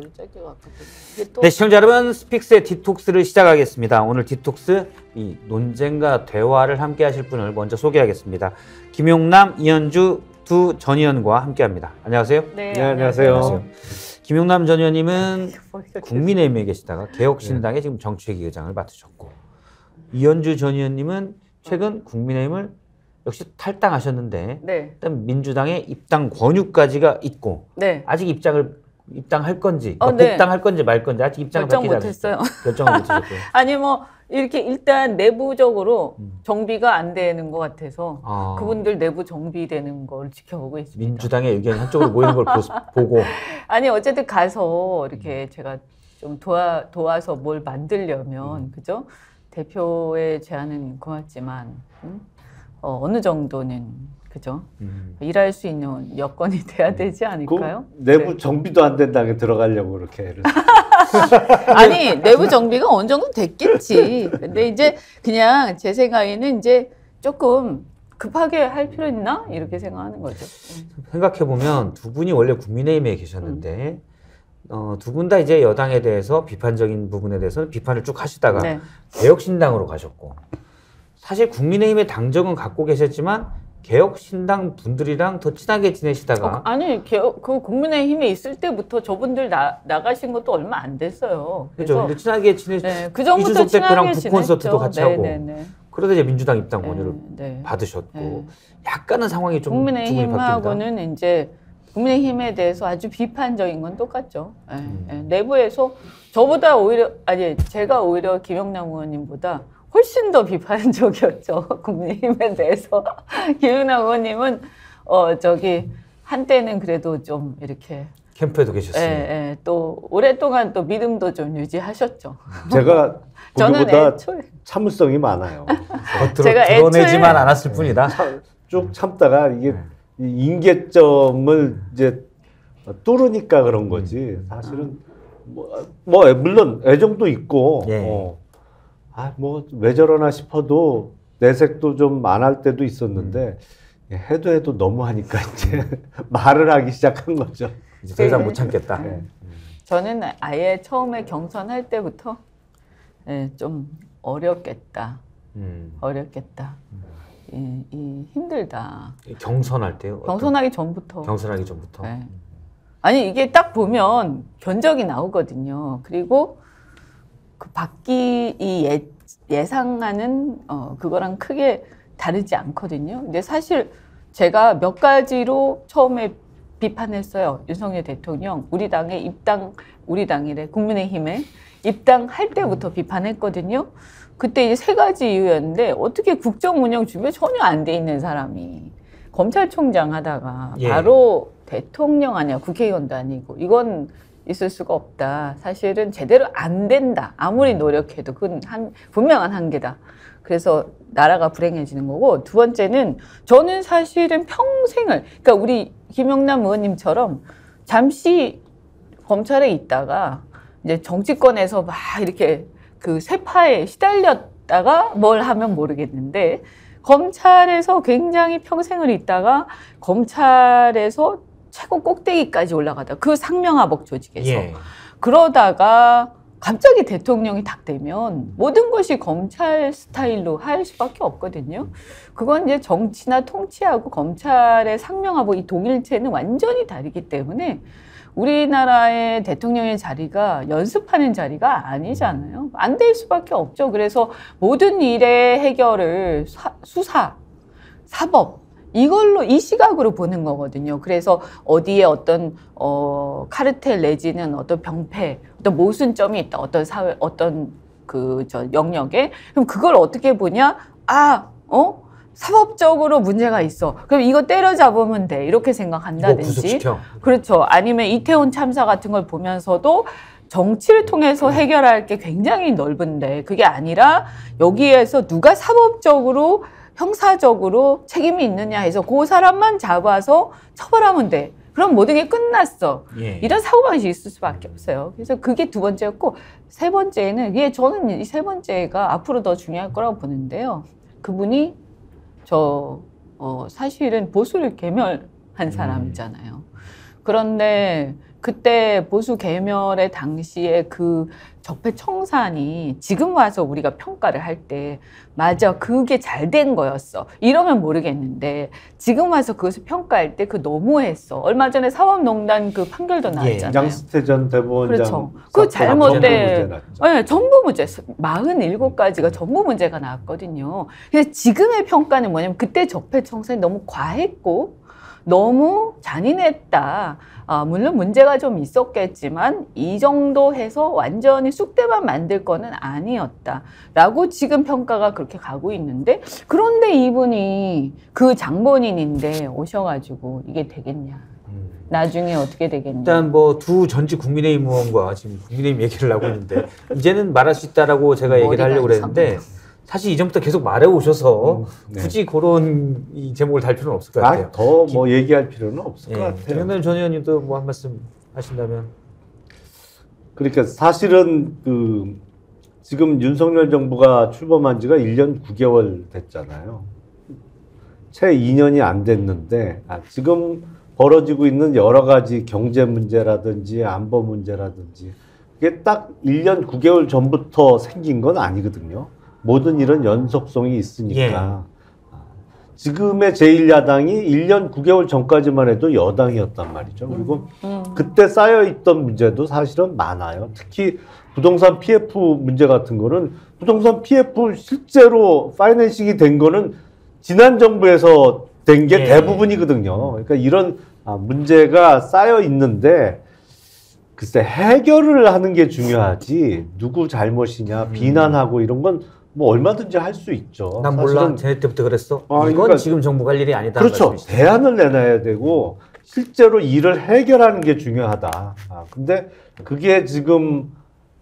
머리 짧게 갔거든요. 네, 시청자 여러분, 스픽스의 디톡스를 시작하겠습니다. 오늘 디톡스 이 논쟁과 대화를 함께 하실 분을 먼저 소개하겠습니다. 김용남, 이현주 두 전 의원과 함께합니다. 안녕하세요. 네, 안녕하세요. 김용남 전 의원님은 국민의힘에 계시다가 개혁신당의 지금 정치회기 의장을 맡으셨고, 이현주 전 의원님은 최근 국민의힘을 역시 탈당하셨는데 일단 민주당의 입당 권유까지가 있고 아직 입당할 건지 복당할 건지 말 건지 아직 입장을 결정 못했어요. 결정을 못하셨고요. 아니 뭐 이렇게 일단 내부적으로 정비가 안 되는 것 같아서 그분들 내부 정비되는 걸 지켜보고 있습니다. 민주당의 의견이 한쪽으로 모이는 걸 보고 아니 어쨌든 가서 이렇게 제가 좀 도와서 뭘 만들려면 그죠? 대표의 제안은 고맙지만 어느 정도는 그죠? 일할 수 있는 여건이 돼야 되지 않을까요? 내부 정비도 안 된다게 들어가려고 그렇게. 아니 내부 정비가 어느 정도 됐겠지. 근데 이제 그냥 제 생각에는 이제 조금 급하게 할 필요 있나 이렇게 생각하는 거죠. 생각해 보면 두 분이 원래 국민의힘에 계셨는데 두 분 다 이제 여당에 대해서 비판적인 부분에 대해서는 비판을 쭉 하시다가 개혁신당으로 가셨고, 사실 국민의힘의 당적은 갖고 계셨지만 개혁신당 분들이랑 더 친하게 지내시다가 아니 그 국민의힘에 있을 때부터 저분들 나가신 것도 얼마 안 됐어요. 그렇죠. 근데 친하게 그 전부터 이준석 대표랑 지냈죠. 북콘서트도 같이 하고 그러다 이제 민주당 입당 네, 권유를 받으셨고 약간은 상황이 좀 국민의힘하고는 이제 국민의힘에 대해서 아주 비판적인 건 똑같죠. 내부에서 저보다 오히려 제가 오히려 김용남 의원님보다 훨씬 더 비판적이었죠. 국민의힘에 대해서. 김용남 의원님은 한때는 그래도 좀 이렇게 캠프에도 계셨어요. 또 오랫동안 또 믿음도 좀 유지하셨죠. 제가 보기보다 참을성이 많아요. 겉으로 드러내지만 않았을 뿐이다. 쭉 참다가 이게 임계점을 이제 뚫으니까 그런 거지. 사실은 뭐 물론 애정도 있고 왜 저러나 싶어도 내색도 좀 안 할 때도 있었는데 해도 너무 하니까 이제 말을 하기 시작한 거죠. 이제 더 이상 못 참겠다. 저는 아예 처음에 경선할 때부터 좀 어렵겠다. 어렵겠다. 힘들다. 경선할 때요? 경선하기 전부터. 경선하기 전부터. 아니 이게 딱 보면 견적이 나오거든요. 그리고 그 예상하는 그거랑 크게 다르지 않거든요. 근데 사실 제가 몇 가지로 처음에 비판했어요. 윤석열 대통령 우리 당이래 국민의힘에 입당할 때부터 비판했거든요. 그때 이제 세 가지 이유였는데 어떻게 국정 운영 준비 전혀 안 돼 있는 사람이 검찰총장 하다가 바로 대통령 아니야, 국회의원도 아니고 이건 있을 수가 없다. 사실은 제대로 안 된다. 아무리 노력해도 그건 분명한 한계다. 그래서 나라가 불행해지는 거고, 두 번째는 저는 사실은 평생을, 그러니까 우리 김용남 의원님처럼 잠시 검찰에 있다가 이제 정치권에서 막 이렇게 그 세파에 시달렸다가 뭘 하면 모르겠는데, 검찰에서 굉장히 평생을 있다가 검찰에서 최고 꼭대기까지 올라가다 그 상명하복 조직에서 그러다가 갑자기 대통령이 딱 되면 모든 것이 검찰 스타일로 할 수밖에 없거든요. 그건 이제 정치나 통치하고 검찰의 상명하복 이 동일체는 완전히 다르기 때문에 우리나라의 대통령의 자리가 연습하는 자리가 아니잖아요. 안 될 수밖에 없죠. 그래서 모든 일의 해결을 수사, 사법 이걸로 이 시각으로 보는 거거든요. 그래서 어디에 어떤 카르텔 내지는 어떤 병폐, 어떤 모순점이 있다. 어떤 사회, 어떤 영역에 그럼 그걸 어떻게 보냐? 사법적으로 문제가 있어. 그럼 이거 때려잡으면 돼. 이렇게 생각한다든지. 그렇죠. 아니면 이태원 참사 같은 걸 보면서도 정치를 통해서 해결할 게 굉장히 넓은데 그게 아니라 여기에서 누가 사법적으로 형사적으로 책임이 있느냐 해서 그 사람만 잡아서 처벌하면 돼. 그럼 모든 게 끝났어. 이런 사고방식이 있을 수밖에 없어요. 그래서 그게 두 번째였고, 세 번째는 저는 이 세 번째가 앞으로 더 중요할 거라고 보는데요. 그분이 사실은 보수를 계멸한 사람이잖아요. 그런데 그때 보수 개멸의 당시에 그 적폐청산이 지금 와서 우리가 평가를 할 때 맞아 그게 잘 된 거였어 이러면 모르겠는데 지금 와서 그것을 평가할 때 그 너무했어. 얼마 전에 사법농단 그 판결도 나왔잖아요. 양승태 전 대법원장 그렇죠. 그 잘못된 네. 전부 문제 47가지가 전부 문제가 나왔거든요. 그래서 지금의 평가는 뭐냐면 그때 적폐청산이 너무 과했고 너무 잔인했다. 물론 문제가 좀 있었겠지만 이 정도 해서 완전히 쑥대만 만들 거는 아니었다라고 지금 평가가 그렇게 가고 있는데 그런데 이분이 그 장본인인데 오셔가지고 이게 되겠냐. 나중에 어떻게 되겠냐. 일단 뭐 두 전직 국민의힘 의원과 지금 국민의힘 얘기를 하고 있는데 이제는 말할 수 있다라고 제가 얘기를 하려고 그랬는데 사실 이전부터 계속 말해 오셔서 네. 굳이 그런 이 제목을 달 필요는 없을 것 같아요. 더 뭐 얘기할 필요는 없을 것 같아요. 김현남 전 의원님도 뭐 한 말씀 하신다면. 그러니까 사실은 그 지금 윤석열 정부가 출범한 지가 1년 9개월 됐잖아요. 채 2년이 안 됐는데 지금 벌어지고 있는 여러 가지 경제 문제라든지 안보 문제라든지 그게 딱 1년 9개월 전부터 생긴 건 아니거든요. 모든 일은 연속성이 있으니까. 지금의 제1야당이 1년 9개월 전까지만 해도 여당이었단 말이죠. 그리고 그때 쌓여있던 문제도 사실은 많아요. 특히 부동산 PF 문제 같은 거는 부동산 PF 실제로 파이낸싱이 된 거는 지난 정부에서 된 게 대부분이거든요. 그러니까 이런 문제가 쌓여 있는데 글쎄 해결을 하는 게 중요하지 누구 잘못이냐 비난하고 이런 건 뭐 얼마든지 할 수 있죠. 난 몰라. 쟤네 때부터 그랬어. 이건 그러니까, 지금 정부가 할 일이 아니다. 그렇죠. 말씀이시죠. 대안을 내놔야 되고 실제로 일을 해결하는 게 중요하다. 근데 그게 지금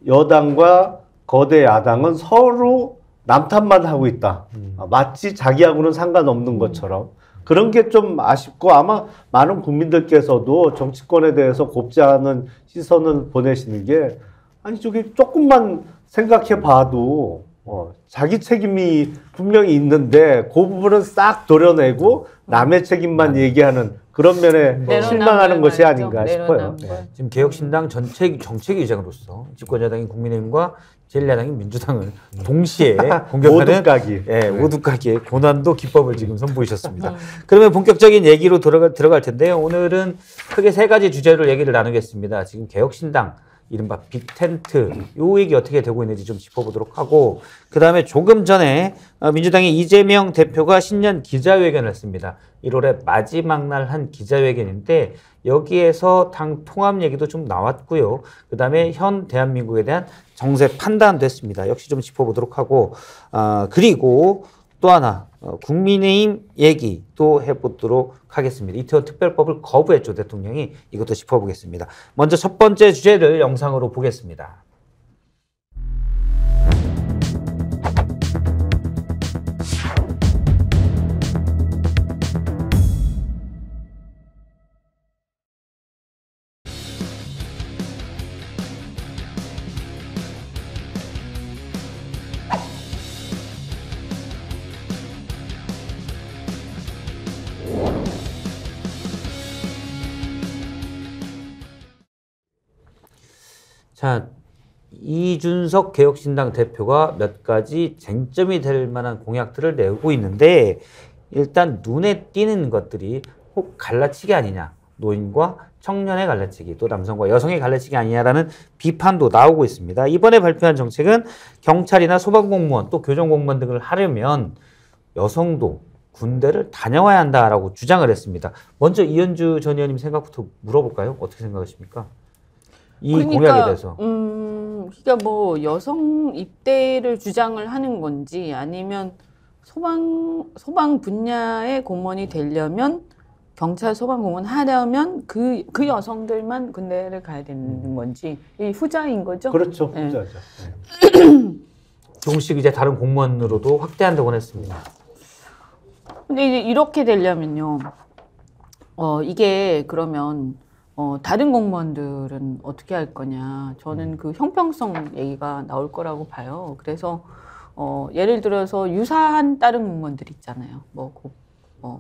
여당과 거대 야당은 서로 남탓만 하고 있다. 마치 자기하고는 상관없는 것처럼. 그런 게 좀 아쉽고 아마 많은 국민들께서도 정치권에 대해서 곱지 않은 시선을 보내시는 게 아니 저기 조금만 생각해 봐도 자기 책임이 분명히 있는데 그 부분은 싹 도려내고 남의 책임만 얘기하는 그런 면에 실망하는 것이 아닌가 싶어요. 지금 개혁신당 정책위의장으로서 집권여당인 국민의힘과 제1야당인 민주당을 동시에 공격하는 모두까기의 고난도 기법을 지금 선보이셨습니다. 그러면 본격적인 얘기로 들어갈 텐데요. 오늘은 크게 세 가지 주제로 얘기를 나누겠습니다. 지금 개혁신당 이른바 빅텐트 요 얘기 어떻게 되고 있는지 좀 짚어보도록 하고 그 다음에 조금 전에 민주당의 이재명 대표가 신년 기자회견을 했습니다. 1월에 마지막 날 한 기자회견인데 여기에서 당 통합 얘기도 좀 나왔고요. 그 다음에 현 대한민국에 대한 정세 판단도 했습니다. 역시 좀 짚어보도록 하고 그리고 또 하나 국민의힘 얘기 또 해보도록 하겠습니다. 이태원 특별법을 거부했죠. 대통령이. 이것도 짚어보겠습니다. 먼저 첫 번째 주제를 영상으로 보겠습니다. 자, 이준석 개혁신당 대표가 몇 가지 쟁점이 될 만한 공약들을 내고 있는데 일단 눈에 띄는 것들이 혹 갈라치기 아니냐. 노인과 청년의 갈라치기, 또 남성과 여성의 갈라치기 아니냐라는 비판도 나오고 있습니다. 이번에 발표한 정책은 경찰이나 소방공무원, 또 교정공무원 등을 하려면 여성도 군대를 다녀와야 한다라고 주장을 했습니다. 먼저 이현주 전 의원님 생각부터 물어볼까요? 어떻게 생각하십니까? 이 공약에 대해서. 그러니까 뭐 여성 입대를 주장을 하는 건지 아니면 소방 분야의 공무원이 되려면 경찰 소방 공무원 하려면 그 여성들만 군대를 가야 되는 건지 이 후자인 거죠? 그렇죠. 후자죠. 네. 조금씩 이제 다른 공무원으로도 확대한다고 했습니다. 근데 이제 이렇게 되려면요. 이게 그러면 다른 공무원들은 어떻게 할 거냐. 저는 그 형평성 얘기가 나올 거라고 봐요. 그래서 예를 들어서 유사한 다른 공무원들 있잖아요. 뭐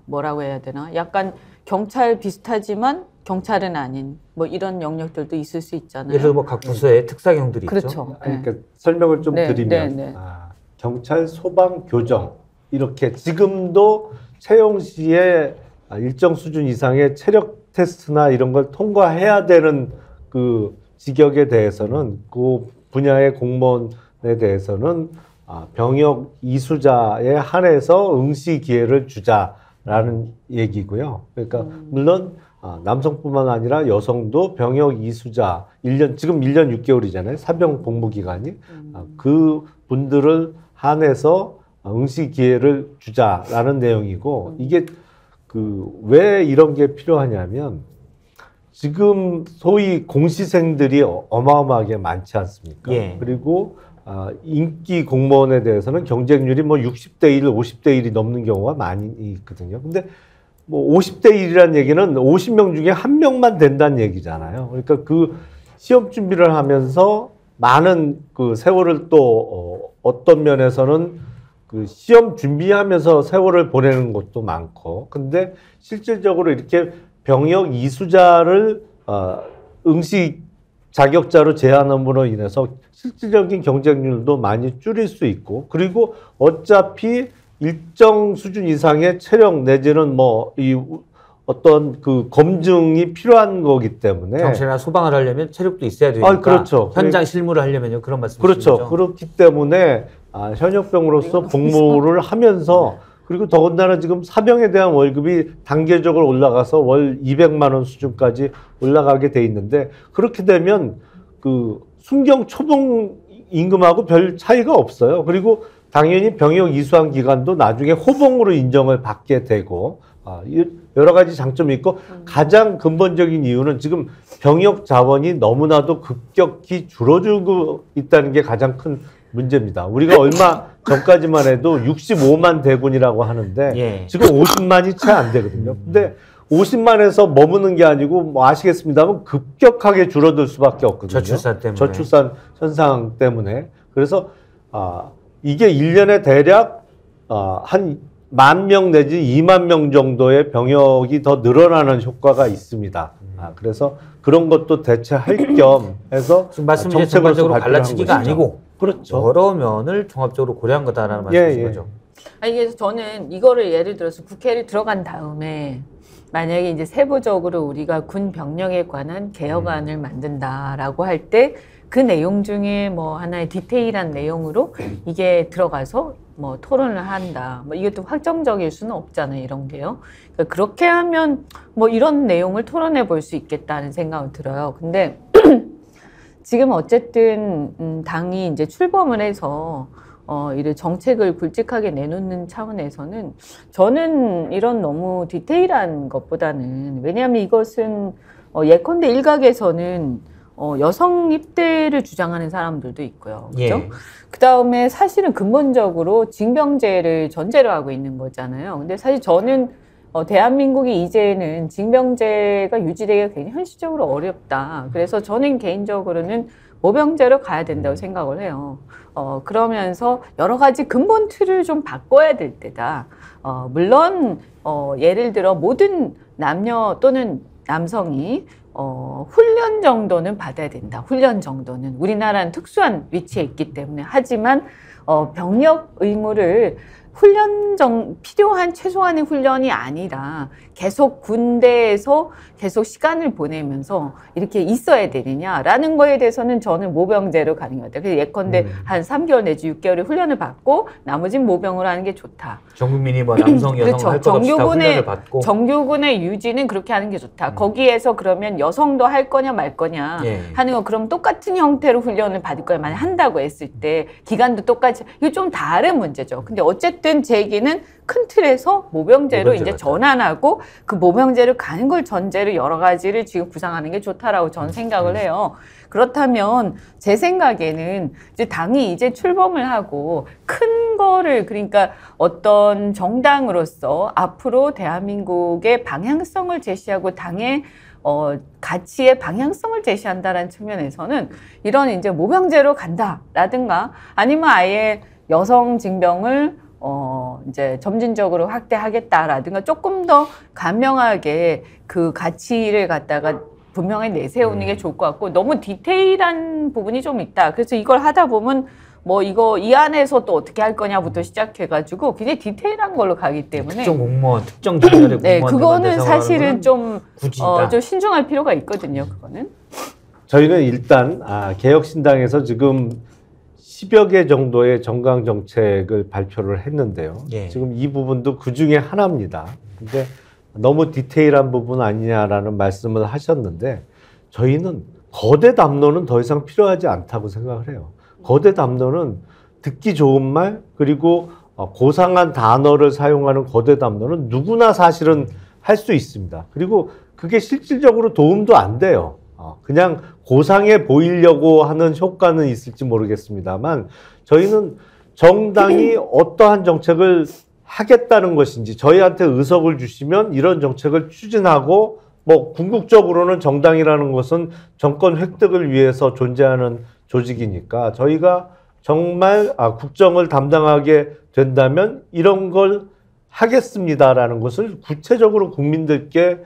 뭐라고 해야 되나? 약간 경찰 비슷하지만 경찰은 아닌 뭐 이런 영역들도 있을 수 있잖아요. 예를 들어 뭐 각 부서에 특사경들이 있죠. 그렇죠. 그러니까 설명을 좀 네, 드리면 네, 네. 경찰, 소방, 교정 이렇게 지금도 채용 시에 일정 수준 이상의 체력 테스트나 이런 걸 통과해야 되는 그 직역에 대해서는 그 분야의 공무원에 대해서는 병역 이수자에 한해서 응시 기회를 주자라는 얘기고요. 그러니까 물론 남성뿐만 아니라 여성도 병역 이수자 1년 지금 1년 6개월이잖아요. 사병 복무 기간이 그 분들을 한해서 응시 기회를 주자라는 내용이고 이게 왜 이런 게 필요하냐면 지금 소위 공시생들이 어마어마하게 많지 않습니까? 예. 그리고 인기 공무원에 대해서는 경쟁률이 뭐 60대 1, 50대 1이 넘는 경우가 많이 있거든요. 근데 뭐 50대 1이라는 얘기는 50명 중에 1명만 된다는 얘기잖아요. 그러니까 그 시험 준비를 하면서 많은 그 세월을 또 어떤 면에서는 그 시험 준비하면서 세월을 보내는 것도 많고, 근데 실질적으로 이렇게 병역 이수자를 응시 자격자로 제한함으로 인해서 실질적인 경쟁률도 많이 줄일 수 있고, 그리고 어차피 일정 수준 이상의 체력 내지는 뭐 이 어떤 그 검증이 필요한 거기 때문에 경찰이나 소방을 하려면 체력도 있어야 되니까 그렇죠. 현장 실무를 하려면요 그런 말씀이시죠. 그렇죠. 그렇기 때문에 현역병으로서 복무를 하면서 그리고 더군다나 지금 사병에 대한 월급이 단계적으로 올라가서 월 200만 원 수준까지 올라가게 돼 있는데 그렇게 되면 그 순경 초봉 임금하고 별 차이가 없어요. 그리고 당연히 병역 이수한 기간도 나중에 호봉으로 인정을 받게 되고 여러 가지 장점이 있고 가장 근본적인 이유는 지금 병역 자원이 너무나도 급격히 줄어들고 있다는 게 가장 큰 문제입니다. 우리가 얼마 전까지만 해도 65만 대군이라고 하는데 예. 지금 50만이 채 안 되거든요. 근데 50만에서 머무는 게 아니고 뭐 아시겠습니다만 급격하게 줄어들 수밖에 없거든요. 저출산 때문에. 저출산 현상 때문에. 그래서 이게 1년에 대략 한 10,000명 내지 2만 명 정도의 병역이 더 늘어나는 효과가 있습니다. 그래서 그런 것도 대체할 겸 해서 지금 말씀이 전반적으로 갈라치기가 아니고 그렇죠. 여러 면을 종합적으로 고려한 거다라는 말씀이신 거죠. 아니, 그래서 저는 이거를 예를 들어서 국회를 들어간 다음에 만약에 이제 세부적으로 우리가 군 병력에 관한 개혁안을 만든다라고 할 때 그 내용 중에 뭐 하나의 디테일한 내용으로 이게 들어가서 뭐 토론을 한다. 뭐 이게 또 확정적일 수는 없잖아요, 이런 게요. 그러니까 그렇게 하면 뭐 이런 내용을 토론해 볼 수 있겠다는 생각은 들어요. 근데 지금 어쨌든 당이 이제 출범을 해서 이런 정책을 굵직하게 내놓는 차원에서는 저는 이런 너무 디테일한 것보다는 왜냐하면 이것은 예컨대 일각에서는 여성 입대를 주장하는 사람들도 있고요. 그죠? 예. 그 다음에 사실은 근본적으로 징병제를 전제로 하고 있는 거잖아요. 근데 사실 저는 대한민국이 이제는 징병제가 유지되기가 굉장히 현실적으로 어렵다. 그래서 저는 개인적으로는 모병제로 가야 된다고 생각을 해요. 그러면서 여러 가지 근본 틀을 좀 바꿔야 될 때다. 물론 예를 들어 모든 남녀 또는 남성이 훈련 정도는 받아야 된다. 훈련 정도는. 우리나라는 특수한 위치에 있기 때문에. 하지만 병역 의무를 필요한 최소한의 훈련이 아니라 계속 군대에서 계속 시간을 보내면서 이렇게 있어야 되느냐라는 거에 대해서는 저는 모병제로 가는 것 같아요. 그래서 예컨대 한 3개월 내지 6개월의 훈련을 받고 나머지는 모병으로 하는 게 좋다. 전 국민이 뭐 남성, 여성 그렇죠. 할 것 없이 다 훈련을 받고 정규군의 유지는 그렇게 하는 게 좋다. 거기에서 그러면 여성도 할 거냐 말 거냐 예. 하는 거 그럼 똑같은 형태로 훈련을 받을 거야. 만약 한다고 했을 때 기간도 똑같이 이거 좀 다른 문제죠. 근데 어쨌든 제 얘기는 큰 틀에서 모병제로 이제 전환하고 그 모병제를 가는 걸 전제로 여러 가지를 지금 구상하는 게 좋다라고 저는 생각을 해요. 그렇다면 제 생각에는 이제 당이 이제 출범을 하고 큰 거를 그러니까 어떤 정당으로서 앞으로 대한민국의 방향성을 제시하고 당의 가치의 방향성을 제시한다라는 측면에서는 이런 이제 모병제로 간다라든가 아니면 아예 여성 징병을 이제 점진적으로 확대하겠다라든가 조금 더 간명하게 그 가치를 갖다가 분명히 내세우는 게 좋을 것 같고 너무 디테일한 부분이 좀 있다. 그래서 이걸 하다 보면 뭐 이거 이 안에서 또 어떻게 할 거냐부터 시작해가지고 굉장히 디테일한 걸로 가기 때문에 특정 공무원, 특정 직렬의 네, 공무원들만 그거는 대상으로 사실은 하는 좀, 굳이다. 좀 신중할 필요가 있거든요. 그거는. 저희는 일단 개혁신당에서 지금 10여 개 정도의 정강 정책을 발표를 했는데요. 예. 지금 이 부분도 그 중에 하나입니다. 근데 너무 디테일한 부분 아니냐라는 말씀을 하셨는데 저희는 거대 담론은 더 이상 필요하지 않다고 생각을 해요. 거대 담론은 듣기 좋은 말 그리고 고상한 단어를 사용하는 거대 담론은 누구나 사실은 할 수 있습니다. 그리고 그게 실질적으로 도움도 안 돼요. 그냥 고상해 보이려고 하는 효과는 있을지 모르겠습니다만 저희는 정당이 어떠한 정책을 하겠다는 것인지 저희한테 의석을 주시면 이런 정책을 추진하고 뭐 궁극적으로는 정당이라는 것은 정권 획득을 위해서 존재하는 조직이니까 저희가 정말 국정을 담당하게 된다면 이런 걸 하겠습니다라는 것을 구체적으로 국민들께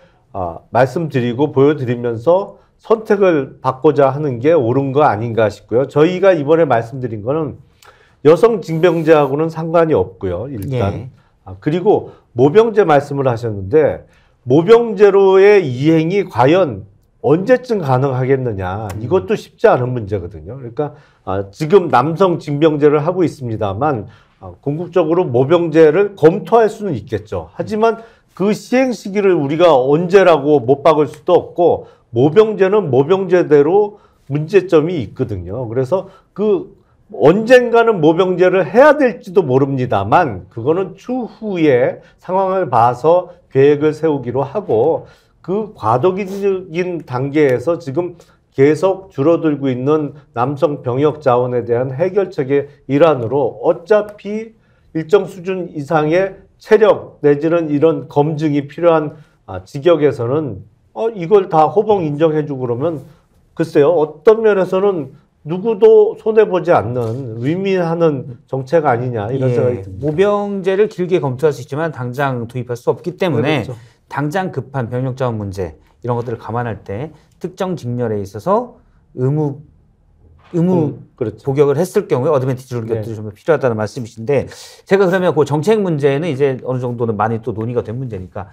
말씀드리고 보여드리면서 선택을 받고자 하는 게 옳은 거 아닌가 싶고요. 저희가 이번에 말씀드린 거는 여성 징병제하고는 상관이 없고요. 일단. 예. 그리고 모병제 말씀을 하셨는데 모병제로의 이행이 과연 언제쯤 가능하겠느냐. 이것도 쉽지 않은 문제거든요. 그러니까 지금 남성 징병제를 하고 있습니다만 궁극적으로 모병제를 검토할 수는 있겠죠. 하지만 그 시행 시기를 우리가 언제라고 못 박을 수도 없고 모병제는 모병제대로 문제점이 있거든요. 그래서 그 언젠가는 모병제를 해야 될지도 모릅니다만 그거는 추후에 상황을 봐서 계획을 세우기로 하고 그 과도기적인 단계에서 지금 계속 줄어들고 있는 남성 병역 자원에 대한 해결책의 일환으로 어차피 일정 수준 이상의 체력 내지는 이런 검증이 필요한 직역에서는 이걸 다 호봉 인정해주고 그러면 글쎄요 어떤 면에서는 누구도 손해보지 않는 윈윈하는 정책 아니냐 이런 생각이 듭니다. 모병제를 길게 검토할 수 있지만 당장 도입할 수 없기 때문에 그렇죠. 당장 급한 병력 자원 문제 이런 것들을 감안할 때 특정 직렬에 있어서 의무 그렇죠. 복역을 했을 경우에 어드밴티지를 것들이 좀 필요하다는 말씀이신데 제가 그러면 그 정책 문제는 이제 어느 정도는 많이 또 논의가 된 문제니까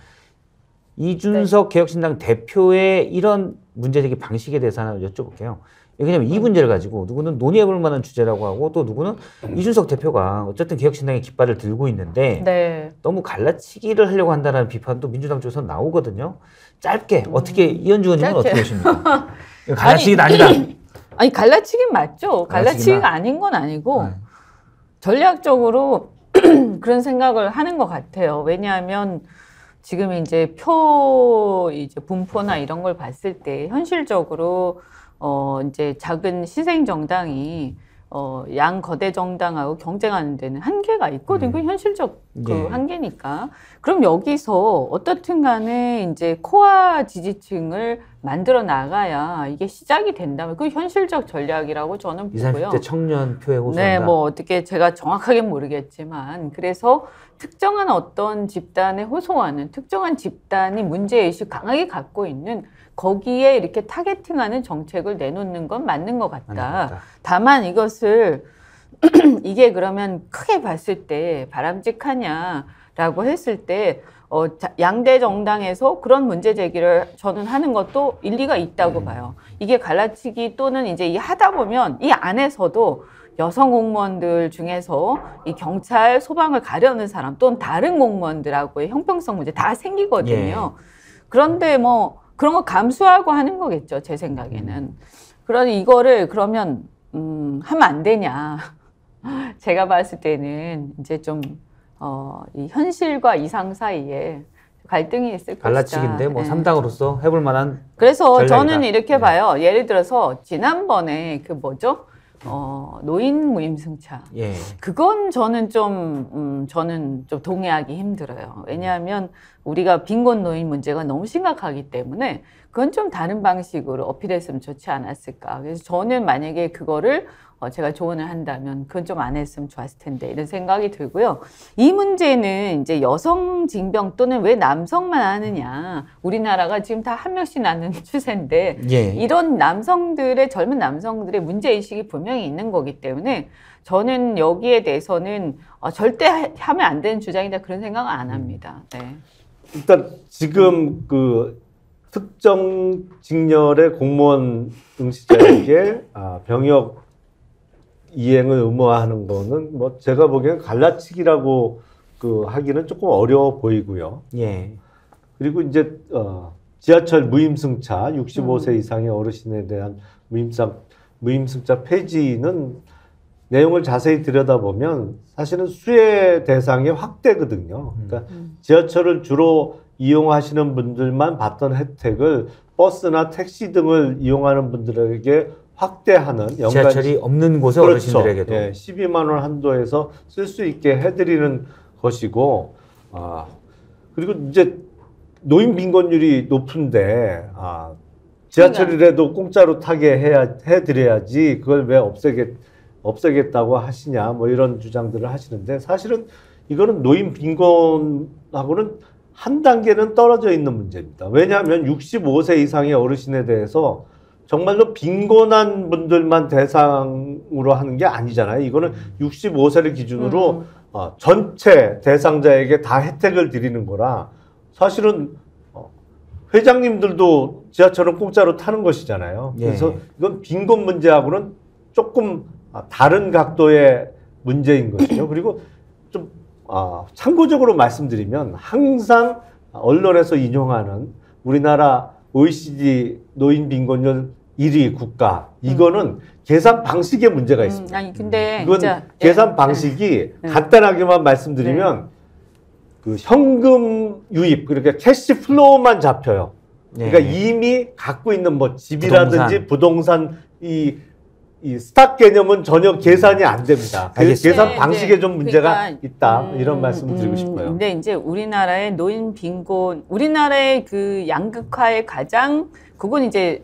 이준석 개혁신당 대표의 이런 문제제기 방식에 대해서 하나 여쭤볼게요. 왜냐하면 이 문제를 가지고 누구는 논의해볼 만한 주제라고 하고 또 누구는 이준석 대표가 어쨌든 개혁신당의 깃발을 들고 있는데 네. 너무 갈라치기를 하려고 한다는 비판도 민주당 쪽에서 나오거든요. 짧게 어떻게 이현주 의원님은 어떻게 보십니까? 갈라치기는 아니다. 아니 갈라치긴 맞죠. 갈라치기가 아닌 건 아니고 전략적으로 그런 생각을 하는 것 같아요. 왜냐하면 지금 이제 이제 분포나 이런 걸 봤을 때 현실적으로 이제 작은 신생 정당이 양 거대 정당하고 경쟁하는 데는 한계가 있거든요. 그 현실적 그 한계니까. 그럼 여기서 어떻든 간에 이제 코어 지지층을 만들어 나가야 이게 시작이 된다면 그 현실적 전략이라고 저는 20, 보고요. 30대 청년 표에 호소한다. 네, 뭐 어떻게 제가 정확하게 모르겠지만 그래서 특정한 어떤 집단에 호소하는 특정한 집단이 문제의식 강하게 갖고 있는 거기에 이렇게 타겟팅하는 정책을 내놓는 건 맞는 것 같다. 다만 이것을 이게 그러면 크게 봤을 때 바람직하냐라고 했을 때 양대 정당에서 그런 문제 제기를 저는 하는 것도 일리가 있다고 봐요. 이게 갈라치기 또는 이제 이 하다 보면 이 안에서도 여성 공무원들 중에서 이 경찰, 소방을 가려는 사람 또는 다른 공무원들하고의 형평성 문제 다 생기거든요. 그런데 뭐 그런 거 감수하고 하는 거겠죠, 제 생각에는. 그러니 이거를 그러면 하면 안 되냐. 제가 봤을 때는 이제 좀 이 현실과 이상 사이에 갈등이 있을 것이다. 갈라치기인데 뭐 3당으로서 해볼 만한 그래서 전략이다. 저는 이렇게 봐요. 예를 들어서 지난번에 그 뭐죠? 노인 무임승차. 그건 저는 좀 동의하기 힘들어요. 왜냐하면 우리가 빈곤 노인 문제가 너무 심각하기 때문에 그건 좀 다른 방식으로 어필했으면 좋지 않았을까. 그래서 저는 만약에 그거를 제가 조언을 한다면 그건 좀 안 했으면 좋았을 텐데 이런 생각이 들고요. 이 문제는 이제 여성 징병 또는 왜 남성만 하느냐. 우리나라가 지금 다 한 명씩 낳는 추세인데 예. 이런 남성들의 젊은 남성들의 문제의식이 분명히 있는 거기 때문에 저는 여기에 대해서는 절대 하면 안 되는 주장이다 그런 생각은 안 합니다. 네. 일단 지금 그 특정 직렬의 공무원 응시자에게 병역 이행을 의무화하는 거는 뭐 제가 보기엔 갈라치기라고 그 하기는 조금 어려워 보이고요. 예. 그리고 이제 지하철 무임승차 65세 이상의 어르신에 대한 무임승차 폐지는 내용을 자세히 들여다보면 사실은 수혜 대상의 확대거든요. 그러니까 지하철을 주로 이용하시는 분들만 받던 혜택을 버스나 택시 등을 이용하는 분들에게 확대하는 지하철이 없는 곳의 그렇죠. 어르신들에게도 예, 12만 원 한도에서 쓸 수 있게 해드리는 것이고, 그리고 이제 노인 빈곤율이 높은데 지하철이라도 공짜로 타게 해드려야지 그걸 왜 없애겠다고 하시냐 뭐 이런 주장들을 하시는데 사실은 이거는 노인 빈곤하고는 한 단계는 떨어져 있는 문제입니다. 왜냐하면 65세 이상의 어르신에 대해서 정말로 빈곤한 분들만 대상으로 하는 게 아니잖아요. 이거는 65세를 기준으로 전체 대상자에게 다 혜택을 드리는 거라 사실은 회장님들도 지하철은 공짜로 타는 것이잖아요. 그래서 이건 빈곤 문제하고는 조금 다른 각도의 문제인 것이죠. 그리고 좀 참고적으로 말씀드리면 항상 언론에서 인용하는 우리나라 OECD 노인 빈곤율 1위 국가 이거는 계산 방식에 문제가 있습니다. 아니 근데 이건 진짜, 계산 방식이 간단하게만 말씀드리면 그 현금 유입 그러니까 캐시 플로우만 잡혀요. 그러니까 이미 갖고 있는 뭐 집이라든지 부동산 이 스탁 개념은 전혀 계산이 안 됩니다. 그 계산 방식에 좀 문제가 있다. 이런 말씀을 드리고 싶어요. 근데 이제 우리나라의 노인 빈곤, 우리나라의 그 양극화의 가장, 그건 이제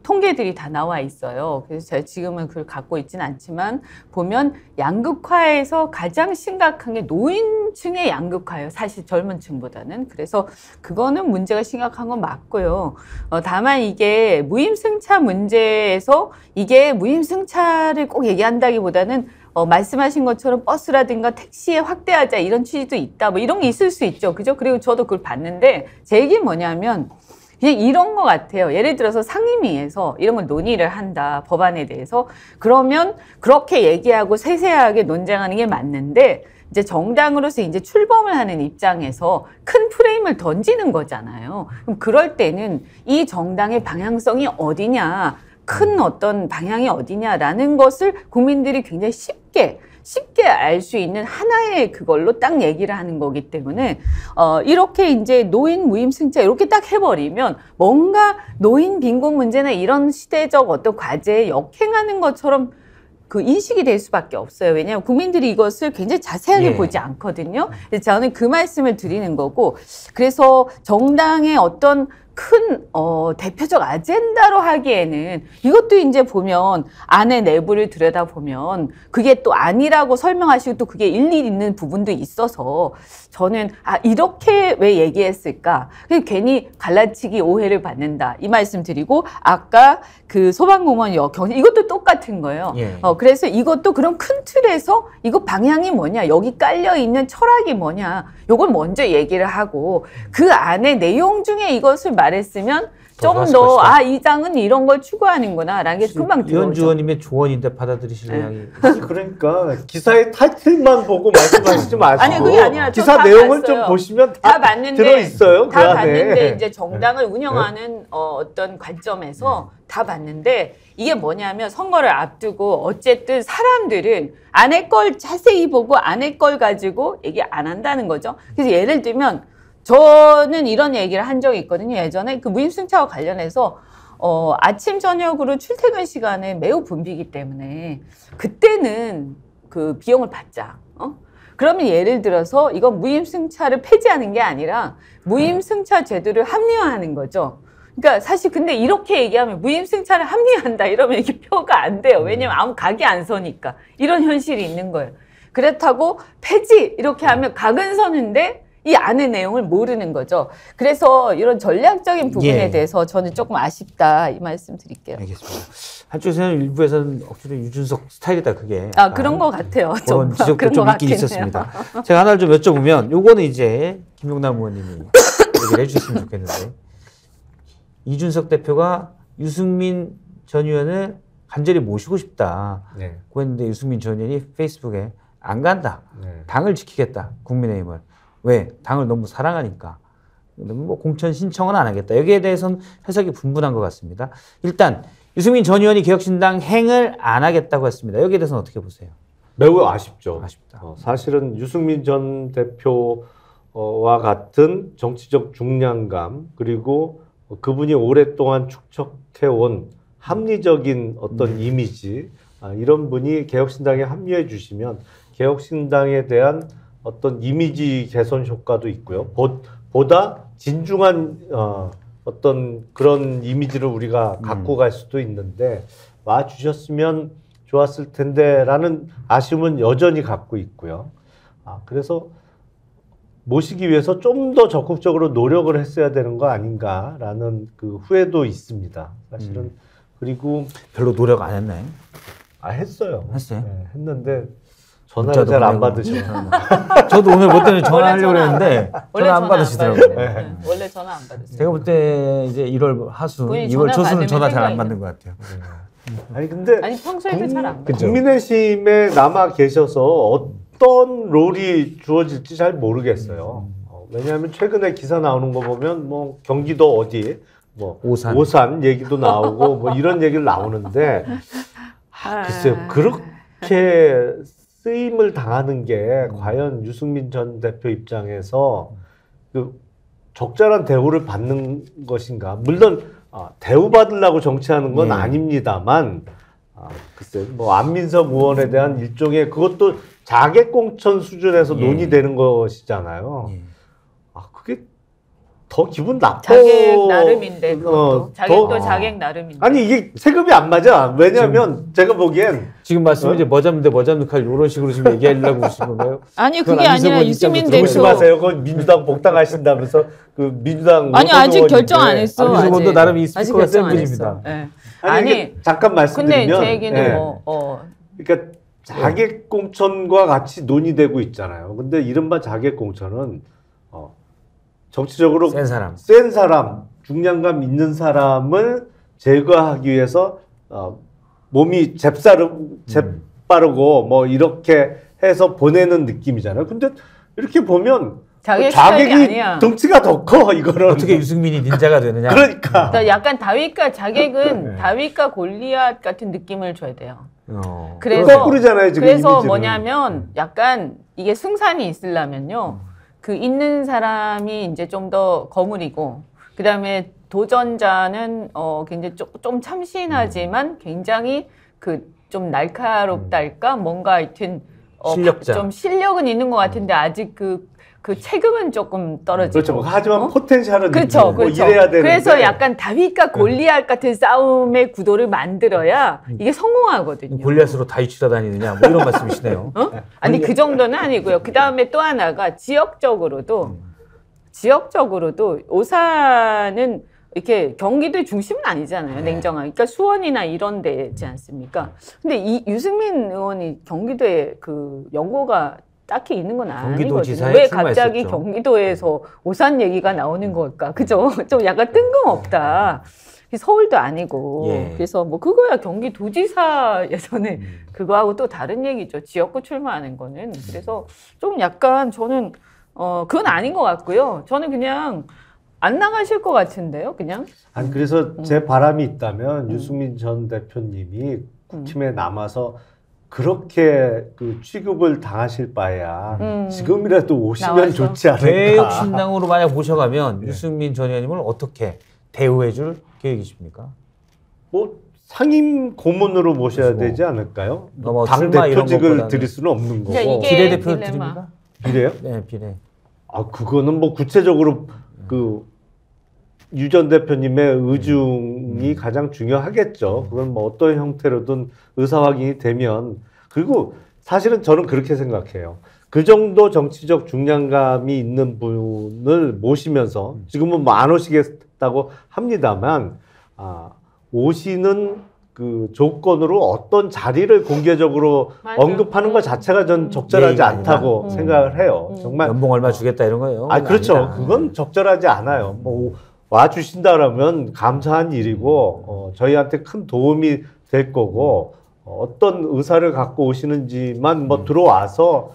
통계들이 다 나와 있어요. 그래서 제가 지금은 그걸 갖고 있지는 않지만 보면 양극화에서 가장 심각한 게 노인층의 양극화예요. 사실 젊은 층보다는. 그래서 그거는 문제가 심각한 건 맞고요. 다만 이게 무임승차 문제에서 이게 무임승차를 꼭 얘기한다기보다는 말씀하신 것처럼 버스라든가 택시에 확대하자 이런 취지도 있다. 뭐 이런 게 있을 수 있죠. 그죠? 그리고 저도 그걸 봤는데 제 얘기는 뭐냐면 그냥 이런 것 같아요. 예를 들어서 상임위에서 이런 걸 논의를 한다. 법안에 대해서. 그러면 그렇게 얘기하고 세세하게 논쟁하는 게 맞는데 이제 정당으로서 이제 출범을 하는 입장에서 큰 프레임을 던지는 거잖아요. 그럼 그럴 때는 이 정당의 방향성이 어디냐, 큰 어떤 방향이 어디냐라는 것을 국민들이 굉장히 쉽게 알 수 있는 하나의 그걸로 딱 얘기를 하는 거기 때문에 이렇게 이제 노인 무임승차 이렇게 딱 해버리면 뭔가 노인 빈곤 문제나 이런 시대적 어떤 과제에 역행하는 것처럼 그 인식이 될 수밖에 없어요. 왜냐하면 국민들이 이것을 굉장히 자세하게 보지 않거든요. 그래서 저는 그 말씀을 드리는 거고, 그래서 정당의 어떤 큰 대표적 아젠다로 하기에는 이것도 이제 보면 안에 내부를 들여다보면 그게 또 아니라고 설명하시고 또 그게 일리 있는 부분도 있어서 저는 이렇게 왜 얘기했을까? 괜히 갈라치기 오해를 받는다 이 말씀 드리고, 아까 그 소방공무원 경시 이것도 똑같은 거예요. 그래서 이것도 그런 큰 틀에서 이거 방향이 뭐냐, 여기 깔려 있는 철학이 뭐냐, 요걸 먼저 얘기를 하고 그 안에 내용 중에 이것을 말했으면 좀 더 이 당은 이런 걸 추구하는구나 라는 게 금방 들어오죠. 이현주 의원님의 조언인데 받아들이실 의향이. 그러니까 기사의 타이틀만 보고 말씀하시지 마시고 아니 그게 아니라 기사 내용을 좀 보시면 다 들어있어요. 다 봤는데 이제 정당을 운영하는 어떤 관점에서 다 봤는데 이게 뭐냐면 선거를 앞두고 어쨌든 사람들은 안에 걸 자세히 보고 안에 걸 가지고 얘기 안 한다는 거죠. 그래서 예를 들면 저는 이런 얘기를 한 적이 있거든요. 예전에 그 무임승차와 관련해서 아침 저녁으로 출퇴근 시간에 매우 붐비기 때문에 그때는 그 비용을 받자. 그러면 예를 들어서 이건 무임승차를 폐지하는 게 아니라 무임승차 제도를 합리화하는 거죠. 그러니까 사실 근데 이렇게 얘기하면 무임승차를 합리화한다 이러면 이게 표가 안 돼요. 왜냐면 아무 각이 안 서니까. 이런 현실이 있는 거예요. 그렇다고 폐지 이렇게 하면 각은 서는데 이 안의 내용을 모르는 거죠. 그래서 이런 전략적인 부분에 예. 대해서 저는 조금 아쉽다 이 말씀 드릴게요. 알겠습니다. 한쪽에서는 일부에서는 억지로 유준석 스타일이다 그게. 아 그런 것 같아요. 그런 좀 지적도 그런 좀 것 있긴 같긴 있었습니다. 해요. 제가 하나를 좀 여쭤보면 요거는 이제 김용남 의원님이 얘기를 해주셨으면 좋겠는데 이준석 대표가 유승민 전 의원을 간절히 모시고 싶다. 네. 그랬는데 유승민 전 의원이 페이스북에 안 간다. 네. 당을 지키겠다. 국민의힘을. 왜? 당을 너무 사랑하니까. 뭐 공천 신청은 안 하겠다. 여기에 대해서는 해석이 분분한 것 같습니다. 일단 유승민 전 의원이 개혁신당 행을 안 하겠다고 했습니다. 여기에 대해서는 어떻게 보세요? 매우 아쉽죠. 아쉽다. 사실은 유승민 전 대표와 같은 정치적 중량감 그리고 그분이 오랫동안 축적해온 합리적인 어떤 이미지 이런 분이 개혁신당에 합류해 주시면 개혁신당에 대한 어떤 이미지 개선 효과도 있고요. 보다 진중한 어떤 그런 이미지를 우리가 갖고 갈 수도 있는데 와 주셨으면 좋았을 텐데라는 아쉬움은 여전히 갖고 있고요. 그래서 모시기 위해서 좀 더 적극적으로 노력을 했어야 되는 거 아닌가라는 그 후회도 있습니다. 사실은 그리고 별로 노력 안 했나요? 했어요. 했어요? 네, 했는데 전화를 잘 안 받으셔요. 저도 오늘 뭐 때문에 전화하려고 원래 했는데 원래 전화 안 받으시더라고요. 네. 원래 전화 안 받으세요. 제가 볼 때 이제 1월 하순, 본인이 2월 전화 초순은 받으면 전화 잘 안 생각이 받는 것 같아요. 아니 근데 아니 평소에도 잘 안 받아요. 국민의힘에 남아 계셔서 어떤 롤이 주어질지 잘 모르겠어요. 왜냐하면 최근에 기사 나오는 거 보면 뭐 경기도 어디 뭐 오산 얘기도 나오고 뭐 이런 얘기를 나오는데 글쎄요 그렇게 쓰임을 당하는 게 과연 유승민 전 대표 입장에서 그 적절한 대우를 받는 것인가? 물론 대우받으려고 정치하는 건 아닙니다만 글쎄 뭐 안민석 의원에 대한 일종의 그것도 자객공천 수준에서 논의되는 것이잖아요. 그게 더 기분 나빠. 자객 나름인데 그것도 자객도 자객 나름인데. 아니 이게 세금이 안 맞아. 왜냐하면 제가 보기엔 지금 말씀은 이제 머잡는데 머잡는칼 이런 식으로 지금 얘기하려고 하신 건가요? 아니 그게 아니라 유승민 대표 조심하세요. 그건 민주당 복당하신다면서 그 민주당 아니 아직 결정 안 했어. 안민석 의원도 나름 이 아직 스피커가 센 결정 안 분입니다. 했어. 네. 아니 잠깐 말씀드리면 근데 제 얘기는 그러니까 자객공천과 같이 논의되고 있잖아요. 근데 이른바 자객공천은 정치적으로 센 사람, 중량감 있는 사람을 제거하기 위해서 몸이 재빠르고 뭐 이렇게 해서 보내는 느낌이잖아요. 근데 이렇게 보면 자객이 덩치가 더 커 이거는 어떻게 유승민이 닌자가 되느냐? 그러니까 약간 다윗과 자객은 다윗과 골리앗 같은 느낌을 줘야 돼요. 그래서 거꾸로잖아요, 지금 그래서 이미지는. 뭐냐면 약간 이게 승산이 있으려면요. 그 있는 사람이 이제 좀 더 거물이고 그다음에 도전자는 굉장히 좀 참신하지만 굉장히 그 좀 날카롭달까 뭔가 하여튼 실력자. 좀 실력은 있는 것 같은데 아직 그 체급은 조금 떨어지고. 그렇죠. 하지만 포텐셜은 그렇죠. 뭐 이래야 되는데. 그래서 약간 다윗과 골리앗 같은 싸움의 구도를 만들어야 이게 성공하거든요. 골리앗으로 다윗 치러 다니느냐 뭐 이런 말씀이시네요. 아니 그 정도는 아니고요. 그 다음에 또 하나가 지역적으로도 오산은 이렇게 경기도의 중심은 아니잖아요. 냉정하게. 그러니까 수원이나 이런 데지 않습니까? 근데 이 유승민 의원이 경기도에 그 연고가 딱히 있는 건 아니거든요. 왜 갑자기 경기도에서 오산 얘기가 나오는 걸까? 그죠? 좀 약간 뜬금없다. 서울도 아니고. 그래서 뭐 그거야 경기도지사에서는 그거하고 또 다른 얘기죠. 지역구 출마하는 거는. 그래서 좀 약간 저는 그건 아닌 것 같고요. 저는 그냥 안 나가실 것 같은데요, 그냥. 아니 그래서 제 바람이 있다면 유승민 전 대표님이 국힘에 남아서 그렇게 그 취급을 당하실 바에야 지금이라도 오시면 나와서. 좋지 않을까. 개혁신당으로 만약 모셔가면 유승민 전 의원님을 어떻게 대우해줄 계획이십니까? 뭐 상임 고문으로 모셔야 되지 않을까요? 뭐 당 출마 이런 대표직을 것보다는. 드릴 수는 없는 거고. 이게 비례대표 딜레마. 드립니까? 비례요? 네, 비례. 그거는 뭐 구체적으로 그 유 전 대표님의 의중이 가장 중요하겠죠. 그건 뭐 어떤 형태로든 의사 확인이 되면. 그리고 사실은 저는 그렇게 생각해요. 그 정도 정치적 중량감이 있는 분을 모시면서 지금은 뭐 안 오시겠다고 합니다만 오시는 그 조건으로 어떤 자리를 공개적으로 맞아. 언급하는 것 자체가 전 적절하지 예의가 않다고 생각을 해요. 정말 연봉 얼마 주겠다 이런 거예요. 그렇죠. 아니다. 그건 적절하지 않아요. 뭐 와 주신다라면 감사한 일이고 저희한테 큰 도움이 될 거고 어떤 의사를 갖고 오시는지만 뭐 들어와서